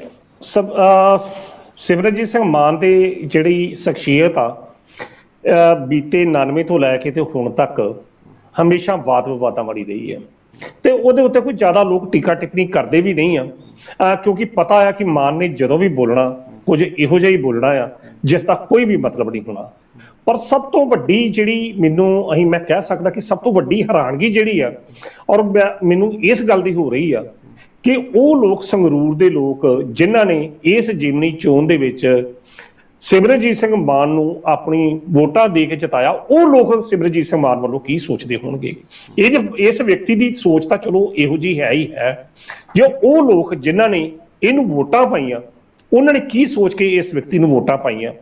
B: ਸਿਮਰਨਜੀਤ ਸਿੰਘ ਮਾਨ ਦੀ ਜਿਹੜੀ ਸ਼ਖਸੀਅਤ ਆ ਬੀਤੇ 99 ਤੋਂ ਲੈ ਕੇ ਤੇ ਹੁਣ ਤੱਕ ਹਮੇਸ਼ਾ ਵਾਦ ਵਿਵਾਦਾਂ ਵਾਲੀ ਰਹੀ ਹੈ, ਤੇ ਉਹਦੇ ਉੱਤੇ ਕੋਈ ਜ਼ਿਆਦਾ ਲੋਕ ਟੀਕਾ ਟਿੱਪਣੀ ਕਰਦੇ ਵੀ ਨਹੀਂ ਆ, ਕਿਉਂਕਿ ਪਤਾ ਆ ਕਿ ਮਾਨ ਨੇ ਜਦੋਂ ਵੀ ਬੋਲਣਾ ਕੁਝ ਇਹੋ ਜਿਹਾ ਹੀ ਬੋਲਣਾ ਆ ਜਿਸ ਦਾ ਕੋਈ ਵੀ ਮਤਲਬ ਨਹੀਂ ਹੋਣਾ। ਪਰ ਸਭ ਤੋਂ ਵੱਡੀ ਜਿਹੜੀ ਮੈਂ ਕਹਿ ਸਕਦਾ ਕਿ ਸਭ ਤੋਂ ਵੱਡੀ ਹੈਰਾਨਗੀ ਜਿਹੜੀ ਆ, ਔਰ ਮੈਨੂੰ ਇਸ ਗੱਲ ਦੀ ਹੋ ਰਹੀ ਆ ਕਿ ਉਹ ਲੋਕ, ਸੰਗਰੂਰ ਦੇ ਲੋਕ ਜਿਨ੍ਹਾਂ ਨੇ ਇਸ ਜਿਮਨੀ ਚੋਣ ਦੇ ਵਿੱਚ ਸਿਮਰਨਜੀਤ ਸਿੰਘ ਮਾਨ ਨੂੰ ਆਪਣੀ ਵੋਟਾਂ ਦੇ ਕੇ ਜਿਤਾਇਆ, ਉਹ ਲੋਕ ਸਿਮਰਨਜੀਤ ਸਿੰਘ ਮਾਨ ਵੱਲੋਂ ਕੀ ਸੋਚਦੇ ਹੋਣਗੇ? ਇਸ ਵਿਅਕਤੀ ਦੀ ਸੋਚ ਤਾਂ ਚਲੋ ਇਹੋ ਜਿਹੀ ਹੈ ਹੀ ਹੈ। ਜੋ ਉਹ ਲੋਕ ਜਿਨ੍ਹਾਂ ਨੇ ਇਹਨੂੰ ਵੋਟਾਂ ਪਾਈਆਂ, ਉਹਨਾਂ ਨੇ ਕੀ ਸੋਚ ਕੇ ਇਸ ਵਿਅਕਤੀ ਨੂੰ ਵੋਟਾਂ ਪਾਈਆਂ?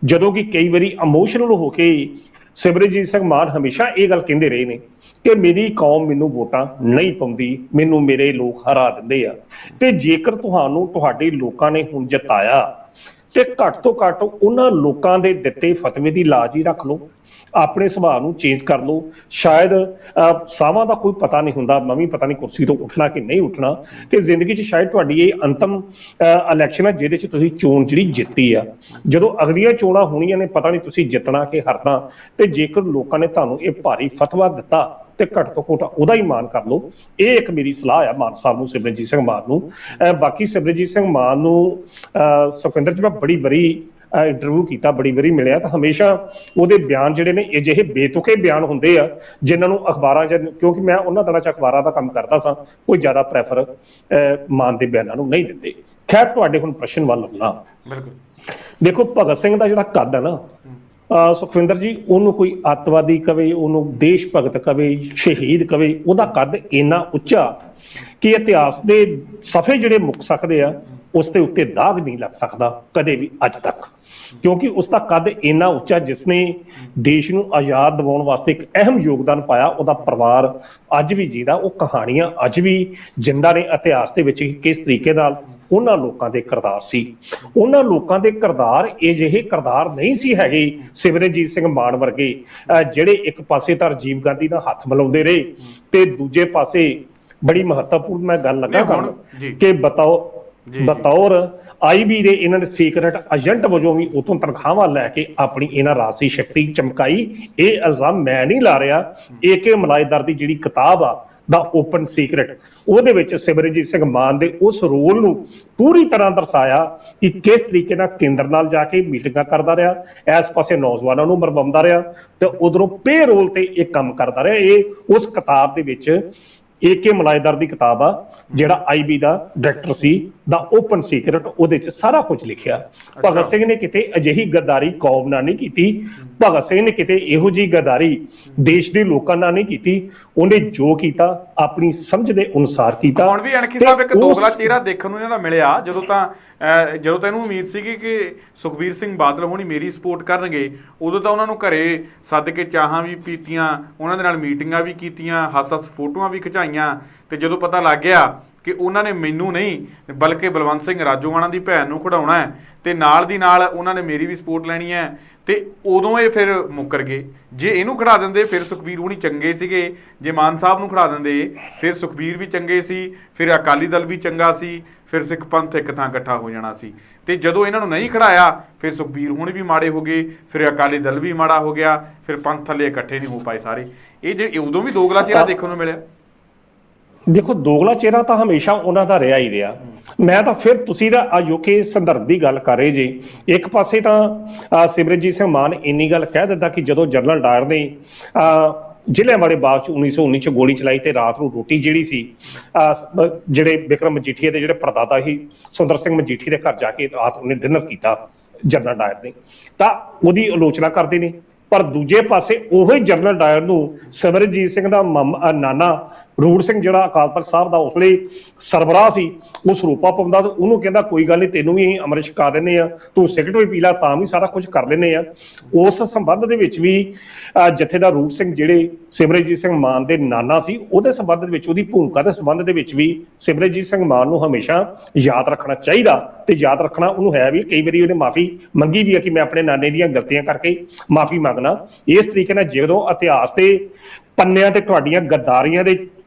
B: ਜਦੋਂ ਕਿ ਕਈ ਵਾਰੀ ਇਮੋਸ਼ਨਲ ਹੋ ਕੇ ਸਿਮਰਨਜੀਤ ਸਿੰਘ ਮਾਨ ਹਮੇਸ਼ਾ ਇਹ ਗੱਲ ਕਹਿੰਦੇ ਰਹੇ ਨੇ ਕਿ ਮੇਰੀ ਕੌਮ ਮੈਨੂੰ ਵੋਟਾਂ ਨਹੀਂ ਪਾਉਂਦੀ, ਮੈਨੂੰ ਮੇਰੇ ਲੋਕ ਹਰਾ ਦਿੰਦੇ ਆ, ਤੇ ਜੇਕਰ ਤੁਹਾਡੇ ਲੋਕਾਂ ਨੇ ਹੁਣ ਜਿਤਾਇਆ ਤੇ ਘੱਟ ਤੋਂ ਘੱਟ ਉਹਨਾਂ ਲੋਕਾਂ ਦੇ ਦਿੱਤੇ ਫਤਵੇ ਦੀ ਲਾਜ ਹੀ ਰੱਖ ਲਓ, ਆਪਣੇ ਸੁਭਾਅ ਨੂੰ ਚੇਂਜ ਕਰ ਲਓ। ਸ਼ਾਇਦ ਸਾਵਾਂ ਦਾ ਕੋਈ ਪਤਾ ਨਹੀਂ ਹੁੰਦਾ, ਮੈਂ ਵੀ ਪਤਾ ਨਹੀਂ ਕੁਰਸੀ ਤੋਂ ਉੱਠਣਾ ਕਿ ਨਹੀਂ ਉੱਠਣਾ, ਕਿ ਜ਼ਿੰਦਗੀ 'ਚ ਸ਼ਾਇਦ ਤੁਹਾਡੀ ਇਹ ਅੰਤਮ ਇਲੈਕਸ਼ਨ ਹੈ ਜਿਹਦੇ 'ਚ ਤੁਸੀਂ ਚੋਣ ਜਿਹੜੀ ਜਿੱਤੀ ਆ। ਜਦੋਂ ਅਗਲੀਆਂ ਚੋਣਾਂ ਹੋਣੀਆਂ ਨੇ, ਪਤਾ ਨਹੀਂ ਤੁਸੀਂ ਜਿੱਤਣਾ ਕਿ ਹਾਰਨਾ, ਤੇ ਜੇਕਰ ਲੋਕਾਂ ਨੇ ਤੁਹਾਨੂੰ ਇਹ ਭਾਰੀ ਫਤਵਾ ਦਿੱਤਾ ਤੇ ਘੱਟ ਤੋਂ ਘੱਟ ਉਹਦਾ ਹੀ ਮਾਣ ਕਰ ਲਓ। ਇਹ ਇੱਕ ਮੇਰੀ ਸਲਾਹ ਆ ਮਾਨ ਸਾਹਿਬ ਨੂੰ, ਸਿਮਰਨਜੀਤ ਸਿੰਘ ਮਾਨ ਨੂੰ। ਬਾਕੀ ਸਿਮਰਨਜੀਤ ਸਿੰਘ ਮਾਨ ਨੂੰ ਸੁਖਵਿੰਦਰ ਜੀ ਮੈਂ ਬੜੀ ਇੰਟਰਵਿਊ ਕੀਤਾ, ਬੜੀ ਵਾਰੀ ਮਿਲਿਆ, ਤਾਂ ਹਮੇਸ਼ਾ ਉਹਦੇ ਬਿਆਨ ਜਿਹੜੇ ਨੇ ਅਜਿਹੇ ਬੇਤੁਕੇ ਬਿਆਨ ਹੁੰਦੇ ਆ ਜਿਨ੍ਹਾਂ ਨੂੰ ਅਖਬਾਰਾਂ 'ਚ, ਕਿਉਂਕਿ ਮੈਂ ਉਹਨਾਂ ਦਿਨਾਂ 'ਚ ਅਖਬਾਰਾਂ ਦਾ ਕੰਮ ਕਰਦਾ ਸਾਂ, ਕੋਈ ਜ਼ਿਆਦਾ ਪ੍ਰੈਫਰ ਮਾਨ ਦੇ ਬਿਆਨਾਂ ਨੂੰ ਨਹੀਂ ਦਿੰਦੇ। ਖੈਰ, ਤੁਹਾਡੇ ਹੁਣ ਪ੍ਰਸ਼ਨ ਵੱਲ ਆਉਣਾ।
A: ਬਿਲਕੁਲ।
B: ਦੇਖੋ, ਭਗਤ ਸਿੰਘ ਦਾ ਜਿਹੜਾ ਕੱਦ ਹੈ ਨਾ, ਸੁਖਵਿੰਦਰ ਜੀ, ਉਹਨੂੰ ਕੋਈ ਅੱਤਵਾਦੀ ਕਵੇ, ਉਹਨੂੰ ਦੇਸ਼ ਭਗਤ ਕਵੇ, ਸ਼ਹੀਦ ਕਵੇ, ਉਹਦਾ ਕੱਦ ਇੰਨਾ ਉੱਚਾ ਕਿ ਇਤਿਹਾਸ ਦੇ ਸਫ਼ੇ ਜਿਹੜੇ ਮੁੱਕ ਸਕਦੇ ਆ, ਉਸ ਦੇ ਉੱਤੇ ਦਾਗ ਨਹੀਂ ਲੱਗ ਸਕਦਾ ਕਦੇ ਵੀ ਅੱਜ ਤੱਕ, ਕਿਉਂਕਿ ਉਸ ਦਾ ਕੱਦ ਇੰਨਾ ਉੱਚਾ, ਜਿਸਨੇ ਦੇਸ਼ ਨੂੰ ਆਜ਼ਾਦ ਦਿਵਾਉਣ ਵਾਸਤੇ ਇੱਕ ਅਹਿਮ ਯੋਗਦਾਨ ਪਾਇਆ। ਉਹਦਾ ਪਰਿਵਾਰ ਅੱਜ ਵੀ ਜੀਦਾ, ਉਹ ਕਹਾਣੀਆਂ ਅੱਜ ਵੀ ਜਿੰਦਾ ਨੇ ਇਤਿਹਾਸ ਦੇ ਵਿੱਚ, ਕਿਸ ਤਰੀਕੇ ਨਾਲ ਉਹਨਾਂ ਲੋਕਾਂ ਦੇ ਕਿਰਦਾਰ ਸੀ। ਉਹਨਾਂ ਲੋਕਾਂ ਦੇ ਕਿਰਦਾਰ ਅਜਿਹੇ ਕਿਰਦਾਰ ਨਹੀਂ ਸੀ ਹੈਗੇ ਸਿਮਰਨਜੀਤ ਸਿੰਘ ਮਾਨ ਵਰਗੇ, ਜਿਹੜੇ ਇੱਕ ਪਾਸੇ ਤਾਂ ਰਾਜੀਵ ਗਾਂਧੀ ਨਾਲ ਹੱਥ ਮਿਲਾਉਂਦੇ ਰਹੇ ਤੇ ਦੂਜੇ ਪਾਸੇ ਬੜੀ ਮਹੱਤਵਪੂਰਨ ਮੈਂ ਗੱਲ ਲੱਗਾ ਕਰਨ ਕਿ ਬਤੌਰ IB ਦੇ ਇਹਨਾਂ ਨੇ ਸੀਕਰਟ ਏਜੰਟ ਵਜੋਂ ਵੀ ਉਤੋਂ ਤਨਖਾਹਾਂ ਲੈ ਕੇ ਆਪਣੀ ਇਹਨਾਂ ਰਾਜਸੀ ਸ਼ਕਤੀ ਚਮਕਾਈ। ਇਹ ਇਲਜ਼ਾਮ ਮੈਂ ਨਹੀਂ ਲਾ ਰਿਹਾ। AK ਮਲਾਇਦਾਰ ਦੀ ਜਿਹੜੀ ਕਿਤਾਬ ਆ ਦਾ ਓਪਨ ਸੀਕਰਟ, ਉਹਦੇ ਵਿੱਚ ਸਿਮਰਨਜੀਤ ਸਿੰਘ ਮਾਨ ਦੇ ਉਸ ਰੋਲ ਨੂੰ ਪੂਰੀ ਤਰ੍ਹਾਂ ਦਰਸਾਇਆ ਕਿ ਕਿਸ ਤਰੀਕੇ ਨਾਲ ਕੇਂਦਰ ਨਾਲ ਜਾ ਕੇ ਮੀਟਿੰਗਾਂ ਕਰਦਾ ਰਿਹਾ, ਇਸ ਪਾਸੇ ਨੌਜਵਾਨਾਂ ਨੂੰ ਮਰਵਾਉਂਦਾ ਰਿਹਾ ਤੇ ਉਧਰੋਂ ਪੇ ਰੋਲ ਤੇ ਇਹ ਕੰਮ ਕਰਦਾ ਰਿਹਾ। ਇਹ ਉਸ ਕਿਤਾਬ ਦੇ ਵਿੱਚ AK ਮਲਾਇਦਾਰ ਦੀ ਕਿਤਾਬ ਆ, ਜਿਹੜਾ IB ਦਾ ਡਾਇਰੈਕਟਰ ਸੀ, ਦਾ ਓਪਨ ਸੀਕਰਟ, ਉਹਦੇ 'ਚ ਸਾਰਾ ਕੁਝ ਲਿਖਿਆ। ਭਗਤ ਸਿੰਘ ਨੇ ਕਿਤੇ ਅਜਿਹੀ ਗੱਦਾਰੀ ਕੌਮ ਨਾਲ ਨਹੀਂ ਕੀਤੀ, ਭਗਤ ਸਿੰਘ ਨੇ ਕਿਤੇ ਇਹੋ ਜਿਹੀ ਗੱਦਾਰੀ ਦੇਸ਼ ਦੇ ਲੋਕਾਂ ਨਾਲ ਨਹੀਂ ਕੀਤੀ। ਉਹਨੇ ਜੋ ਕੀਤਾ ਆਪਣੀ ਸਮਝ ਦੇ ਅਨੁਸਾਰ ਕੀਤਾ।
A: ਹੁਣ ਵੀ ਅਣਖੀ ਸਾਹਿਬ ਇੱਕ ਦੋਗਲਾ ਚਿਹਰਾ ਦੇਖਣ ਨੂੰ ਇਹਨਾਂ ਦਾ ਮਿਲਿਆ। ਜਦੋਂ ਤਾਂ ਇਹਨੂੰ ਉਮੀਦ ਸੀਗੀ ਕਿ ਸੁਖਬੀਰ ਸਿੰਘ ਬਾਦਲ ਹੋਣੀ ਮੇਰੀ ਸਪੋਰਟ ਕਰਨਗੇ, ਉਦੋਂ ਤਾਂ ਉਹਨਾਂ ਨੂੰ ਘਰੇ ਸੱਦ ਕੇ ਚਾਹਾਂ ਵੀ ਪੀਤੀਆਂ, ਉਹਨਾਂ ਦੇ ਨਾਲ ਮੀਟਿੰਗਾਂ ਵੀ ਕੀਤੀਆਂ, ਹੱਸ-ਹੱਸ ਫੋਟੋਆਂ ਵੀ ਖਿਚਾਈਆਂ। ਤੇ ਜਦੋਂ ਪਤਾ ਲੱਗ ਗਿਆ ਕਿ ਉਹਨਾਂ ਨੇ ਮੈਨੂੰ ਨਹੀਂ ਬਲਕਿ ਬਲਵੰਤ ਸਿੰਘ ਰਾਜੋਆਣਾ ਦੀ ਭੈਣ ਨੂੰ ਖੜਾਉਣਾ ਹੈ ਤੇ ਨਾਲ ਦੀ ਨਾਲ ਉਹਨਾਂ ਨੇ ਮੇਰੀ ਵੀ ਸਪੋਰਟ ਲੈਣੀ ਹੈ, ਤੇ ਉਦੋਂ ਇਹ ਫਿਰ ਮੁੱਕਰ ਗਏ। ਜੇ ਇਹਨੂੰ ਖੜਾ ਦਿੰਦੇ ਫਿਰ ਸੁਖਬੀਰ ਹੋਣੀ ਚੰਗੇ ਸੀਗੇ, ਜੇ ਮਾਨ ਸਾਹਿਬ ਨੂੰ ਖੜਾ ਦਿੰਦੇ ਫਿਰ ਸੁਖਬੀਰ ਵੀ ਚੰਗੇ ਸੀ, ਫਿਰ ਅਕਾਲੀ ਦਲ ਵੀ ਚੰਗਾ ਸੀ, ਫਿਰ ਸਿੱਖ ਪੰਥ ਇੱਕ ਥਾਂ ਇਕੱਠਾ ਹੋ ਜਾਣਾ ਸੀ। ਤੇ ਜਦੋਂ ਇਹਨਾਂ ਨੂੰ ਨਹੀਂ ਖੜਾਇਆ ਫਿਰ ਸੁਖਬੀਰ ਹੋਣੀ ਵੀ ਮਾੜੇ ਹੋ ਗਏ, ਫਿਰ ਅਕਾਲੀ ਦਲ ਵੀ ਮਾੜਾ ਹੋ ਗਿਆ, ਫਿਰ ਪੰਥ ਥੱਲੇ ਇਕੱਠੇ ਨਹੀਂ ਹੋ ਪਾਏ ਸਾਰੇ। ਇਹ ਜਿਹੜੇ ਉਦੋਂ ਵੀ ਦੋਗਲਾ ਚਿਹਰਾ ਦੇਖਣ ਨੂੰ ਮਿਲਿਆ।
B: ਦੇਖੋ, ਦੋਗਲਾ ਚਿਹਰਾ ਤਾਂ ਹਮੇਸ਼ਾ ਉਹਨਾਂ ਦਾ ਰਿਹਾ ਹੀ ਰਿਹਾ। ਮੈਂ ਤਾਂ ਫਿਰ ਤੁਸੀਂ ਤਾਂ ਅਜੋਕੇ ਸੰਦਰਭ ਦੀ ਗੱਲ ਕਰ ਰਹੇ ਜੇ। ਇੱਕ ਪਾਸੇ ਤਾਂ ਸਿਮਰਨਜੀਤ ਸਿੰਘ ਮਾਨ ਇੰਨੀ ਗੱਲ ਕਹਿ ਦਿੰਦਾ ਕਿ ਜਦੋਂ ਜਨਰਲ ਡਾਇਰ ਨੇ ਜ਼ਿਲ੍ਹਿਆਂਵਾਲੇ ਬਾਗ 'ਚ 1919 'ਚ ਗੋਲੀ ਚਲਾਈ ਤੇ ਰਾਤ ਨੂੰ ਰੋਟੀ ਜਿਹੜੀ ਸੀ ਜਿਹੜੇ ਬਿਕਰਮ ਮਜੀਠੀਆ ਦੇ ਜਿਹੜੇ ਪੜਦਾਦਾ ਸੀ ਸੁੰਦਰ ਸਿੰਘ ਮਜੀਠੀ ਦੇ ਘਰ ਜਾ ਕੇ ਰਾਤ ਉਹਨੇ ਡਿਨਰ ਕੀਤਾ ਜਨਰਲ ਡਾਇਰ ਨੇ, ਤਾਂ ਉਹਦੀ ਆਲੋਚਨਾ ਕਰਦੇ ਨੇ। ਪਰ ਦੂਜੇ ਪਾਸੇ ਉਹੀ ਜਨਰਲ ਡਾਇਰ ਨੂੰ ਸਿਮਰਨਜੀਤ ਸਿੰਘ ਦਾ ਨਾਨਾ ਰੂੜ ਸਿੰਘ, ਜਿਹੜਾ ਅਕਾਲ ਤਖਤ ਸਾਹਿਬ ਦਾ ਉਸ ਵੇਲੇ ਸਰਬਰਾਹ ਸੀ, ਉਹ ਸਰੂਪਾ ਪਾਉਂਦਾ ਤੇ ਉਹਨੂੰ ਕਹਿੰਦਾ ਕੋਈ ਗੱਲ ਨਹੀਂ, ਤੈਨੂੰ ਵੀ ਅਸੀਂ ਅੰਮ੍ਰਿਤ ਛਕਾ ਦਿੰਦੇ ਆ, ਤੂੰ ਸਿਗਰਟ ਵੀ ਪੀ ਲਾ, ਤਾਂ ਵੀ ਸਾਰਾ ਕੁਝ ਕਰ ਲੈਂਦੇ ਆ। ਉਸ ਸੰਬੰਧ ਦੇ ਵਿੱਚ ਵੀ ਜਥੇਦਾਰ ਰੂੜ ਸਿੰਘ, ਜਿਹੜੇ ਸਿਮਰਨਜੀਤ ਸਿੰਘ ਮਾਨ ਦੇ ਨਾਨਾ ਸੀ, ਉਹਦੇ ਸੰਬੰਧ ਦੇ ਵਿੱਚ, ਉਹਦੀ ਭੂਮਿਕਾ ਦੇ ਸੰਬੰਧ ਦੇ ਵਿੱਚ ਵੀ ਸਿਮਰਨਜੀਤ ਸਿੰਘ ਮਾਨ ਨੂੰ ਹਮੇਸ਼ਾ ਯਾਦ ਰੱਖਣਾ ਚਾਹੀਦਾ। ਤੇ ਯਾਦ ਰੱਖਣਾ ਉਹਨੂੰ ਹੈ ਵੀ। ਕਈ ਵਾਰੀ ਉਹਨੇ ਮਾਫੀ ਮੰਗੀ ਵੀ ਹੈ ਕਿ ਮੈਂ ਆਪਣੇ ਨਾਨੇ ਦੀਆਂ ਗਲਤੀਆਂ ਕਰਕੇ ਮਾਫੀ ਮੰਗਣਾ। ਇਸ ਤਰੀਕੇ ਨਾਲ ਜਦੋਂ ਇਤਿਹਾਸ ਦੇ ਪੰਨਿਆਂ ਤੇ ਤੁਹਾਡੀਆਂ ਗੱਦਾਰੀਆਂ ਦੇ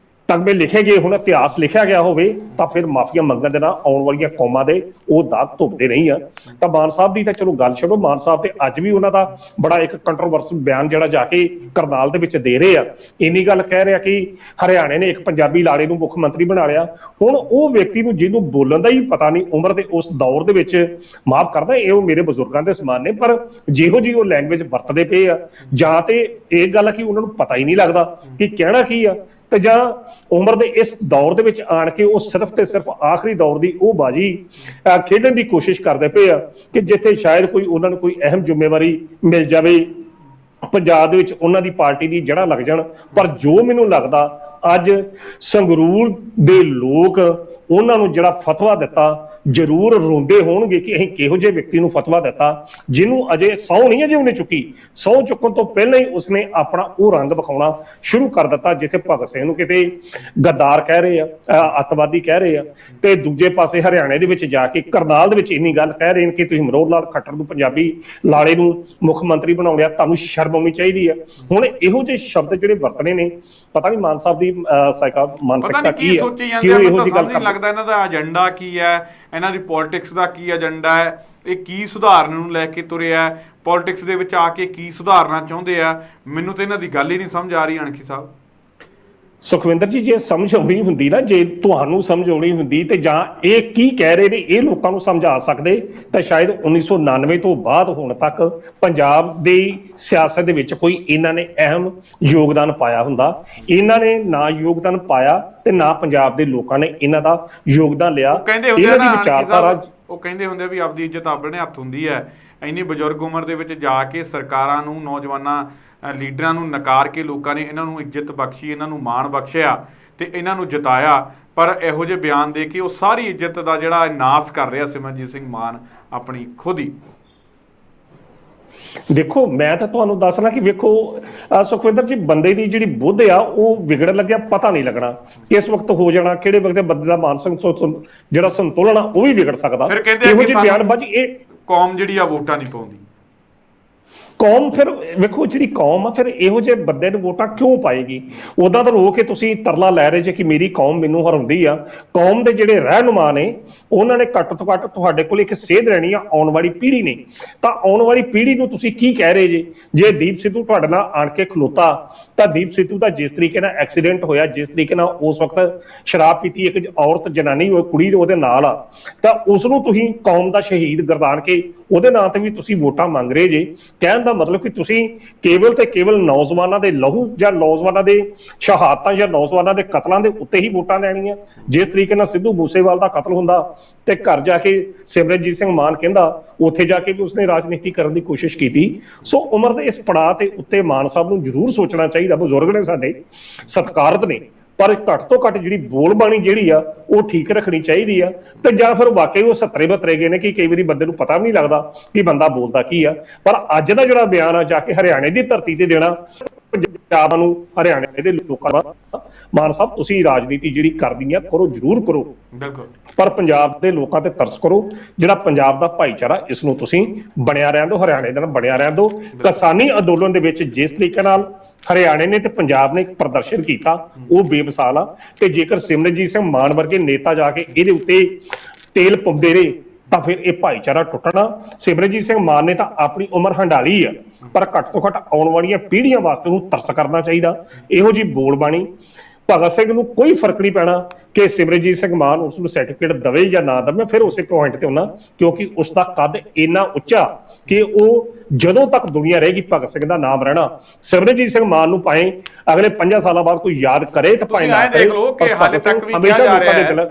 B: ਤਗਮੇ ਲਿਖੇ ਗਏ, ਹੁਣ ਇਤਿਹਾਸ ਲਿਖਿਆ ਗਿਆ ਹੋਵੇ, ਤਾਂ ਫਿਰ ਮਾਫੀਆਂ ਮੰਗਣ ਦੇ ਨਾਲ ਆਉਣ ਵਾਲੀਆਂ ਕੌਮਾਂ ਦੇ ਉਹ ਦਾਗ ਧੁੱਪਦੇ ਨਹੀਂ ਆ। ਤਾਂ ਮਾਨ ਸਾਹਿਬ ਦੀ ਤਾਂ ਚਲੋ ਗੱਲ ਛੱਡੋ, ਮਾਨ ਸਾਹਿਬ ਤੇ ਅੱਜ ਵੀ ਉਹਨਾਂ ਦਾ ਬੜਾ ਇੱਕ ਕੰਟਰੋਵਰਸਲ ਬਿਆਨ ਜਿਹੜਾ ਜਾ ਕੇ ਕਰਨਾਲ ਦੇ ਵਿੱਚ ਦੇ ਰਹੇ ਆ। ਇੰਨੀ ਗੱਲ ਕਹਿ ਰਿਹਾ ਕਿ ਹਰਿਆਣੇ ਨੇ ਇੱਕ ਪੰਜਾਬੀ ਲਾੜੇ ਨੂੰ ਮੁੱਖ ਮੰਤਰੀ ਬਣਾ ਲਿਆ। ਹੁਣ ਉਹ ਵਿਅਕਤੀ ਨੂੰ ਜਿਹਨੂੰ ਬੋਲਣ ਦਾ ਹੀ ਪਤਾ ਨਹੀਂ, ਉਮਰ ਦੇ ਉਸ ਦੌਰ ਦੇ ਵਿੱਚ, ਮਾਫ ਕਰਦਾ ਇਹ ਉਹ ਮੇਰੇ ਬਜ਼ੁਰਗਾਂ ਦੇ ਸਮਾਨ ਨੇ, ਪਰ ਜਿਹੋ ਜਿਹੀ ਉਹ ਲੈਂਗੁਏਜ ਵਰਤਦੇ ਪਏ ਆ, ਜਾਂ ਤੇ ਇਹ ਗੱਲ ਆ ਕਿ ਉਹਨਾਂ ਨੂੰ ਪਤਾ ਹੀ ਨਹੀਂ ਲੱਗਦਾ ਕਿ ਕਹਿਣਾ ਕੀ ਆ, ਤੇ ਜਾਂ ਉਮਰ ਦੇ ਇਸ ਦੌਰ ਦੇ ਵਿੱਚ ਆਣ ਕੇ ਉਹ ਸਿਰਫ ਤੇ ਸਿਰਫ ਆਖਰੀ ਦੌਰ ਦੀ ਉਹ ਬਾਜੀ ਖੇਡਣ ਦੀ ਕੋਸ਼ਿਸ਼ ਕਰਦੇ ਪਏ ਆ ਕਿ ਜਿੱਥੇ ਸ਼ਾਇਦ ਕੋਈ ਉਹਨਾਂ ਨੂੰ ਕੋਈ ਅਹਿਮ ਜ਼ਿੰਮੇਵਾਰੀ ਮਿਲ ਜਾਵੇ, ਪੰਜਾਬ ਦੇ ਵਿੱਚ ਉਹਨਾਂ ਦੀ ਪਾਰਟੀ ਦੀ ਜੜ੍ਹਾਂ ਲੱਗ ਜਾਣ। ਪਰ ਜੋ ਮੈਨੂੰ ਲੱਗਦਾ ਅੱਜ ਸੰਗਰੂਰ ਦੇ ਲੋਕ ਉਹਨਾਂ ਨੂੰ ਜਿਹੜਾ ਫਤਵਾ ਦਿੱਤਾ, ਜ਼ਰੂਰ ਰੋਂਦੇ ਹੋਣਗੇ ਕਿ ਅਸੀਂ ਕਿਹੋ ਜਿਹੇ ਵਿਅਕਤੀ ਨੂੰ ਫਤਵਾ ਦਿੱਤਾ ਜਿਹਨੂੰ ਅਜੇ ਸਹੁੰ ਨਹੀਂ ਅਜੇ ਉਹਨੇ ਚੁੱਕੀ। ਸਹੁੰ ਚੁੱਕਣ ਤੋਂ ਪਹਿਲਾਂ ਹੀ ਉਸਨੇ ਆਪਣਾ ਉਹ ਰੰਗ ਵਿਖਾਉਣਾ ਸ਼ੁਰੂ ਕਰ ਦਿੱਤਾ, ਜਿੱਥੇ ਭਗਤ ਸਿੰਘ ਨੂੰ ਕਿਤੇ ਗੱਦਾਰ ਕਹਿ ਰਹੇ ਆ, ਅੱਤਵਾਦੀ ਕਹਿ ਰਹੇ ਆ, ਤੇ ਦੂਜੇ ਪਾਸੇ ਹਰਿਆਣੇ ਦੇ ਵਿੱਚ ਜਾ ਕੇ ਕਰਨਾਲ ਦੇ ਵਿੱਚ ਇੰਨੀ ਗੱਲ ਕਹਿ ਰਹੇ ਨੇ ਕਿ ਤੁਸੀਂ ਮਨੋਹਰ ਲਾਲ ਖੱਟਰ ਨੂੰ ਪੰਜਾਬੀ ਲਾੜੇ ਨੂੰ ਮੁੱਖ ਮੰਤਰੀ ਬਣਾ ਲਿਆ, ਤੁਹਾਨੂੰ ਸ਼ਰਮ ਆਉਣੀ ਚਾਹੀਦੀ ਆ। ਹੁਣ ਇਹੋ ਜਿਹੇ ਸ਼ਬਦ ਜਿਹੜੇ ਵਰਤਣੇ ਨੇ, ਪਤਾ ਨਹੀਂ ਮਾਨ ਸਾਹਿਬ ਦੀ ਮਾਨਸਿਕਤਾ ਕੀ ਹੈ, ਕਿਉਂ ਇਹੋ ਜਿਹੀ ਗੱਲ
A: ਲੱਗਦਾ। ਇਹਨਾਂ ਦਾ ਏਜੰਡਾ ਕੀ ਹੈ, ਇਹਨਾਂ ਦੀ ਪੋਲਿਟਿਕਸ ਦਾ ਕੀ ਏਜੰਡਾ ਹੈ, ਇਹ ਕੀ ਸੁਧਾਰਨ ਨੂੰ ਲੈ ਕੇ ਤੁਰਿਆ, ਪੋਲਿਟਿਕਸ ਦੇ ਵਿੱਚ ਆ ਕੇ ਕੀ ਸੁਧਾਰਨਾ ਚਾਹੁੰਦੇ ਆ, ਮੈਨੂੰ ਤਾਂ ਇਹਨਾਂ ਦੀ ਗੱਲ ਹੀ ਨਹੀਂ ਸਮਝ ਆ ਰਹੀ ਅਣਖੀ ਸਾਹਿਬ।
B: ਸੁਖਵਿੰਦਰ ਜੀ, ਜੇ ਸਮਝ ਆਉਣੀ ਹੁੰਦੀ ਨਾ, ਜੇ ਤੁਹਾਨੂੰ ਸਮਝ ਆਉਣੀ ਹੁੰਦੀ ਤੇ ਜਾਂ ਇਹ ਕੀ ਕਹਿ ਰਹੇ ਨੇ ਇਹ ਲੋਕਾਂ ਨੂੰ ਸਮਝਾ ਸਕਦੇ, ਤਾਂ ਸ਼ਾਇਦ 1999 ਤੋਂ ਬਾਅਦ ਹੁਣ ਤੱਕ ਪੰਜਾਬ ਦੀ ਸਿਆਸਤ ਦੇ ਵਿੱਚ ਕੋਈ ਇਹਨਾਂ ਨੇ ਅਹਿਮ ਯੋਗਦਾਨ ਪਾਇਆ ਹੁੰਦਾ। ਇਹਨਾਂ ਨੇ ਨਾ ਯੋਗਦਾਨ ਪਾਇਆ ਤੇ ਨਾ ਪੰਜਾਬ ਦੇ ਲੋਕਾਂ ਨੇ ਇਹਨਾਂ ਦਾ ਯੋਗਦਾਨ ਲਿਆ।
A: ਇਹਨਾਂ ਦੀ ਵਿਚਾਰਧਾਰਾ, ਉਹ ਕਹਿੰਦੇ ਹੁੰਦੇ ਵੀ ਆਪਦੀ ਇੱਜ਼ਤ ਆਪਣੇ ਹੱਥ ਹੁੰਦੀ ਹੈ। ਇੰਨੀ ਬਜ਼ੁਰਗ ਉਮਰ ਦੇ ਵਿੱਚ ਜਾ ਕੇ ਸਰਕਾਰਾਂ ਨੂੰ, ਨੌਜਵਾਨਾਂ ਲੀਡਰਾਂ ਨੂੰ ਨਕਾਰ ਕੇ ਲੋਕਾਂ ਨੇ ਇਹਨਾਂ ਨੂੰ ਇੱਜ਼ਤ ਬਖਸ਼ੀ, ਇਹਨਾਂ ਨੂੰ ਮਾਣ ਬਖਸ਼ਿਆ ਤੇ ਇਹਨਾਂ ਨੂੰ ਜਿਤਾਇਆ। ਪਰ ਇਹੋ ਜਿਹੇ ਬਿਆਨ ਦੇ ਕੇ ਉਹ ਸਾਰੀ ਇੱਜ਼ਤ ਦਾ ਜਿਹੜਾ ਨਾਸ ਕਰ ਰਿਹਾ ਸਿਮਰਨਜੀਤ ਸਿੰਘ ਮਾਨ ਆਪਣੀ ਖੁਦ ਹੀ।
B: ਦੇਖੋ, ਮੈਂ ਤਾਂ ਤੁਹਾਨੂੰ ਦੱਸਣਾ ਕਿ ਵੇਖੋ ਸੁਖਵਿੰਦਰ ਜੀ, ਬੰਦੇ ਦੀ ਜਿਹੜੀ ਬੁੱਧ ਆ ਉਹ ਵਿਗੜਨ ਲੱਗਿਆ ਪਤਾ ਨਹੀਂ ਲੱਗਣਾ ਕਿਸ ਵਕਤ ਹੋ ਜਾਣਾ, ਕਿਹੜੇ ਵਕਤ ਬੰਦੇ ਦਾ ਮਾਨਸਿਕ ਜਿਹੜਾ ਸੰਤੁਲਨ ਆ ਉਹ ਵੀ ਵਿਗੜ ਸਕਦਾ।
A: ਫਿਰ ਕਹਿੰਦੇ
B: ਇਹੋ ਜਿਹੇ ਬਿਆਨਬਾਜ਼ੀ, ਇਹ
A: ਕੌਮ ਜਿਹੜੀ ਆ ਵੋਟਾਂ ਨਹੀਂ ਪਾਉਂਦੀ।
B: ਕੌਮ, ਫਿਰ ਵੇਖੋ ਜਿਹੜੀ ਕੌਮ ਆ ਫਿਰ ਇਹੋ ਜਿਹੇ ਬੰਦੇ ਨੂੰ ਵੋਟਾਂ ਕਿਉਂ ਪਾਏਗੀ? ਉਦਾਂ ਤਾਂ ਰੋ ਕੇ ਤੁਸੀਂ ਤਰਲਾ ਲੈ ਰਹੇ ਜੇ ਕਿ ਮੇਰੀ ਕੌਮ ਮੈਨੂੰ ਹਰਾਉਂਦੀ ਆ। ਕੌਮ ਦੇ ਜਿਹੜੇ ਰਹਿਨੁਮਾ ਨੇ ਉਹਨਾਂ ਨੇ ਘੱਟ ਤੋਂ ਘੱਟ ਤੁਹਾਡੇ ਕੋਲ ਇੱਕ ਸੇਧ ਰਹਿਣੀ ਆ ਆਉਣ ਵਾਲੀ ਪੀੜ੍ਹੀ ਨੇ। ਤਾਂ ਆਉਣ ਵਾਲੀ ਪੀੜ੍ਹੀ ਨੂੰ ਤੁਸੀਂ ਕੀ ਕਹਿ ਰਹੇ ਜੇ ਦੀਪ ਸਿੱਧੂ ਤੁਹਾਡੇ ਨਾਲ ਆਣ ਕੇ ਖਲੋਤਾ, ਤਾਂ ਦੀਪ ਸਿੱਧੂ ਦਾ ਜਿਸ ਤਰੀਕੇ ਨਾਲ ਐਕਸੀਡੈਂਟ ਹੋਇਆ, ਜਿਸ ਤਰੀਕੇ ਨਾਲ ਉਸ ਵਕਤ ਸ਼ਰਾਬ ਪੀਤੀ ਇੱਕ ਔਰਤ ਜਨਾਨੀ ਕੁੜੀ ਉਹਦੇ ਨਾਲ ਆ, ਤਾਂ ਉਸ ਨੂੰ ਤੁਸੀਂ ਕੌਮ ਦਾ ਸ਼ਹੀਦ ਗਰਦਾਨ ਕੇ ਉਹਦੇ ਨਾਂ ਤੇ ਵੀ ਤੁਸੀਂ ਵੋਟਾਂ ਮੰਗ ਰਹੇ ਜੇ। ਕਹਿਣ ਦਾ ਮਤਲਬ ਕਿ ਤੁਸੀਂ ਕੇਵਲ ਤੇ ਕੇਵਲ ਨੌਜਵਾਨਾਂ ਦੇ ਲਹੂ ਜਾਂ ਨੌਜਵਾਨਾਂ ਦੇ ਸ਼ਹਾਦਤਾਂ ਜਾਂ ਨੌਜਵਾਨਾਂ ਦੇ ਕਤਲਾਂ ਦੇ ਉੱਤੇ ਹੀ ਵੋਟਾਂ ਲੈਣੀਆਂ। ਜਿਸ ਤਰੀਕੇ ਨਾਲ ਸਿੱਧੂ ਮੂਸੇਵਾਲ ਦਾ ਕਤਲ ਹੁੰਦਾ ਤੇ ਘਰ ਜਾ ਕੇ ਸਿਮਰਨਜੀਤ ਸਿੰਘ ਮਾਨ ਕਹਿੰਦਾ, ਉੱਥੇ ਜਾ ਕੇ ਵੀ ਉਸਨੇ ਰਾਜਨੀਤੀ ਕਰਨ ਦੀ ਕੋਸ਼ਿਸ਼ ਕੀਤੀ। ਸੋ ਉਮਰ ਦੇ ਇਸ ਪੜਾਅ ਤੇ ਉੱਤੇ ਮਾਨ ਸਾਹਿਬ ਨੂੰ ਜ਼ਰੂਰ ਸੋਚਣਾ ਚਾਹੀਦਾ। ਬਜ਼ੁਰਗ ਨੇ ਸਾਡੇ, ਸਤਿਕਾਰਤ ਨੇ, ਪਰ ਘੱਟ ਤੋਂ ਘੱਟ ਜਿਹੜੀ ਬੋਲਬਾਣੀ ਜਿਹੜੀ ਆ ਉਹ ਠੀਕ ਰੱਖਣੀ ਚਾਹੀਦੀ ਆ। ਤੇ ਜਾਂ ਫਿਰ ਵਾਕਈ ਉਹ 70-72 ਗਏ ਨੇ ਕਿ ਕਈ ਵਾਰੀ ਬੰਦੇ ਨੂੰ ਪਤਾ ਵੀ ਨਹੀਂ ਲੱਗਦਾ ਕਿ ਬੰਦਾ ਬੋਲਦਾ ਕੀ ਆ। ਪਰ ਅੱਜ ਦਾ ਜਿਹੜਾ ਬਿਆਨ ਆ ਜਾ ਕੇ ਹਰਿਆਣੇ ਦੀ ਧਰਤੀ ਤੇ ਦੇਣਾ, ਪੰਜਾਬ ਨੂੰ, ਹਰਿਆਣੇ ਦੇ ਲੋਕਾਂ ਦਾ, ਮਾਨ ਸਾਹਿਬ ਤੁਸੀਂ ਰਾਜਨੀਤੀ ਜਿਹੜੀ ਕਰਦੀ ਆ ਕਰੋ, ਜ਼ਰੂਰ ਕਰੋ,
A: ਬਿਲਕੁਲ, ਪਰ
B: ਪੰਜਾਬ ਦੇ ਲੋਕਾਂ ਤੇ ਤਰਸ ਕਰੋ। ਜਿਹੜਾ ਪੰਜਾਬ ਦਾ ਭਾਈਚਾਰਾ, ਇਸ ਨੂੰ ਤੁਸੀਂ ਬਣਿਆ ਰਹਿਣ ਦਿਓ, ਹਰਿਆਣੇ ਦੇ ਨਾਲ ਬਣਿਆ ਰਹਿਣ ਦਿਓ। ਕਿਸਾਨੀ ਅੰਦੋਲਨ ਦੇ ਵਿੱਚ ਜਿਸ ਤਰੀਕੇ ਨਾਲ ਹਰਿਆਣੇ ਨੇ ਤੇ ਪੰਜਾਬ ਨੇ ਪ੍ਰਦਰਸ਼ਨ ਕੀਤਾ ਉਹ ਬੇਮਿਸਾਲ ਆ। ਤੇ ਜੇਕਰ ਸਿਮਰਨਜੀਤ ਸਿੰਘ ਮਾਨ ਵਰਗੇ ਨੇਤਾ ਜਾ ਕੇ ਇਹਦੇ ਉੱਤੇ ਤੇਲ ਪਾਉਂਦੇ ਰਹੇ ਤਾਂ ਫਿਰ ਇਹ ਭਾਈਚਾਰਾ ਟੁੱਟਣਾ। ਸਿਮਰਨਜੀਤ ਸਿੰਘ ਮਾਨ ਨੇ ਤਾਂ ਆਪਣੀ ਉਮਰ ਹੰਡਾਲੀ ਆ, ਪਰ ਘੱਟ ਤੋਂ ਘੱਟ ਆਉਣ ਵਾਲੀਆਂ ਪੀੜ੍ਹੀਆਂ ਵਾਸਤੇ ਉਹਨੂੰ ਤਰਸ ਕਰਨਾ ਚਾਹੀਦਾ। ਇਹੋ ਜਿਹੀ ਬੋਲਬਾਣੀ, ਭਗਤ ਸਿੰਘ ਨੂੰ ਕੋਈ ਫਰਕ ਨਹੀਂ ਪੈਣਾ ਕਿ ਸਿਮਰਨਜੀਤ ਸਿੰਘ ਮਾਨ ਉਸ ਨੂੰ ਸਰਟੀਫਿਕੇਟ ਦਵੇ ਜਾਂ ਨਾ ਦਵੇ। ਫਿਰ ਉਸੇ ਪੁਆਇੰਟ ਤੇ ਹੁੰਦਾ, ਕਿਉਂਕਿ ਉਸ ਦਾ ਕੱਦ ਇੰਨਾ ਉੱਚਾ ਕਿ ਉਹ ਜਦੋਂ ਤੱਕ ਦੁਨੀਆ ਰਹੇਗੀ ਭਗਤ ਸਿੰਘ ਦਾ ਨਾਮ ਰਹਿਣਾ। ਸਿਮਰਨਜੀਤ ਸਿੰਘ ਮਾਨ ਨੂੰ ਭਾਵੇਂ ਅਗਲੇ 5 ਸਾਲਾਂ ਬਾਅਦ ਕੋਈ ਯਾਦ ਕਰੇ ਤਾਂ ਭਾਵੇਂ ਨਾ ਕਰੇ,
A: ਦੇਖ ਲਓ ਕਿ ਹਾਲੇ ਤੱਕ ਵੀ
B: ਹਮੇਸ਼ਾ ਲੋਕਾਂ ਦੇ ਦਿਲ,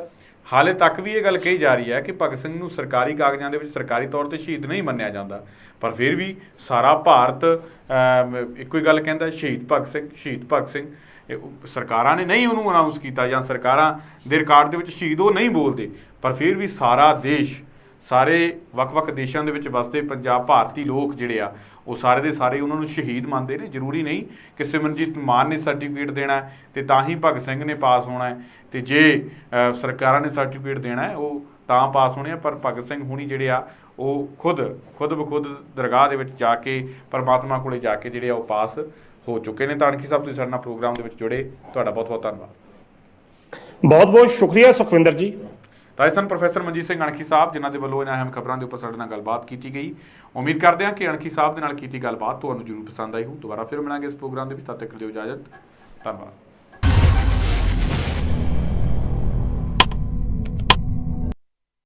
A: ਹਾਲੇ ਤੱਕ ਵੀ ਇਹ ਗੱਲ ਕਹੀ ਜਾ ਰਹੀ ਹੈ ਕਿ ਭਗਤ ਸਿੰਘ ਨੂੰ ਸਰਕਾਰੀ ਕਾਗਜ਼ਾਂ ਦੇ ਵਿੱਚ ਸਰਕਾਰੀ ਤੌਰ ਤੇ ਸ਼ਹੀਦ ਨਹੀਂ ਮੰਨਿਆ ਜਾਂਦਾ, ਪਰ ਫਿਰ ਵੀ ਸਾਰਾ ਭਾਰਤ ਇੱਕੋ ਹੀ ਗੱਲ ਕਹਿੰਦਾ, ਸ਼ਹੀਦ ਭਗਤ ਸਿੰਘ, ਸ਼ਹੀਦ ਭਗਤ ਸਿੰਘ। ਸਰਕਾਰਾਂ ਨੇ ਨਹੀਂ ਉਹਨੂੰ ਅਨਾਊਂਸ ਕੀਤਾ ਜਾਂ ਸਰਕਾਰਾਂ ਦੇ ਰਿਕਾਰਡ ਦੇ ਵਿੱਚ ਸ਼ਹੀਦ ਉਹ ਨਹੀਂ ਬੋਲਦੇ, ਪਰ ਫਿਰ ਵੀ ਸਾਰਾ ਦੇਸ਼, ਸਾਰੇ ਵੱਖ-ਵੱਖ ਦੇਸ਼ਾਂ ਦੇ ਵਿੱਚ ਵਸਦੇ ਪੰਜਾਬ ਭਾਰਤੀ ਲੋਕ ਜਿਹੜੇ ਆ ਉਹ ਸਾਰੇ ਦੇ ਸਾਰੇ ਉਹਨਾਂ ਨੂੰ ਸ਼ਹੀਦ ਮੰਨਦੇ ਨੇ। ਜ਼ਰੂਰੀ ਨਹੀਂ ਕਿ ਸਿਮਰਨਜੀਤ ਮਾਨ ਨੇ ਸਰਟੀਫਿਕੇਟ ਦੇਣਾ ਤੇ ਤਾਂ ਹੀ ਭਗਤ ਸਿੰਘ ਨੇ ਪਾਸ ਹੋਣਾ ਹੈ, ਤੇ ਜੇ ਸਰਕਾਰਾਂ ਨੇ ਸਰਟੀਫਿਕੇਟ ਦੇਣਾ ਉਹ ਤਾਂ ਪਾਸ ਹੋਣੇ ਆ। ਪਰ ਭਗਤ ਸਿੰਘ ਹੁਣੀ ਜਿਹੜੇ ਆ ਉਹ ਖੁਦ ਬਖੁਦ ਦਰਗਾਹ ਦੇ ਵਿੱਚ ਜਾ ਕੇ ਪਰਮਾਤਮਾ ਕੋਲੇ ਜਾ ਕੇ ਜਿਹੜੇ ਆ ਉਹ ਪਾਸ ਹੋ ਚੁੱਕੇ ਨੇ। ਤਾਂ ਅਣਖੀ ਸਾਹਿਬ ਤੁਸੀਂ ਸਾਡੇ ਨਾਲ ਪ੍ਰੋਗਰਾਮ ਦੇ ਵਿੱਚ ਜੁੜੇ, ਤੁਹਾਡਾ ਬਹੁਤ ਬਹੁਤ ਧੰਨਵਾਦ।
B: ਬਹੁਤ ਬਹੁਤ ਸ਼ੁਕਰੀਆ ਸੁਖਵਿੰਦਰ ਜੀ।
A: ਤਾਂ ਇਸ ਸਨ ਪ੍ਰੋਫੈਸਰ ਮਨਜੀਤ ਸਿੰਘ ਅਣਖੀ ਸਾਹਿਬ, ਜਿਨ੍ਹਾਂ ਦੇ ਵੱਲੋਂ ਇਹਨਾਂ ਅਹਿਮ ਖਬਰਾਂ ਦੇ ਉੱਪਰ ਸਾਡੇ ਨਾਲ ਗੱਲਬਾਤ ਕੀਤੀ ਗਈ। ਉਮੀਦ ਕਰਦੇ ਹਾਂ ਕਿ ਅਣਖੀ ਸਾਹਿਬ ਦੇ ਨਾਲ ਕੀਤੀ ਗੱਲਬਾਤ ਤੁਹਾਨੂੰ ਜ਼ਰੂਰ ਪਸੰਦ ਆਈ ਹੋ। ਦੁਬਾਰਾ ਫਿਰ ਮਿਲਾਂਗੇ ਇਸ ਪ੍ਰੋਗਰਾਮ ਦੇ ਵਿੱਚ, ਤਦ ਤੱਕ ਦਿਓ ਇਜਾਜ਼ਤ। ਧੰਨਵਾਦ।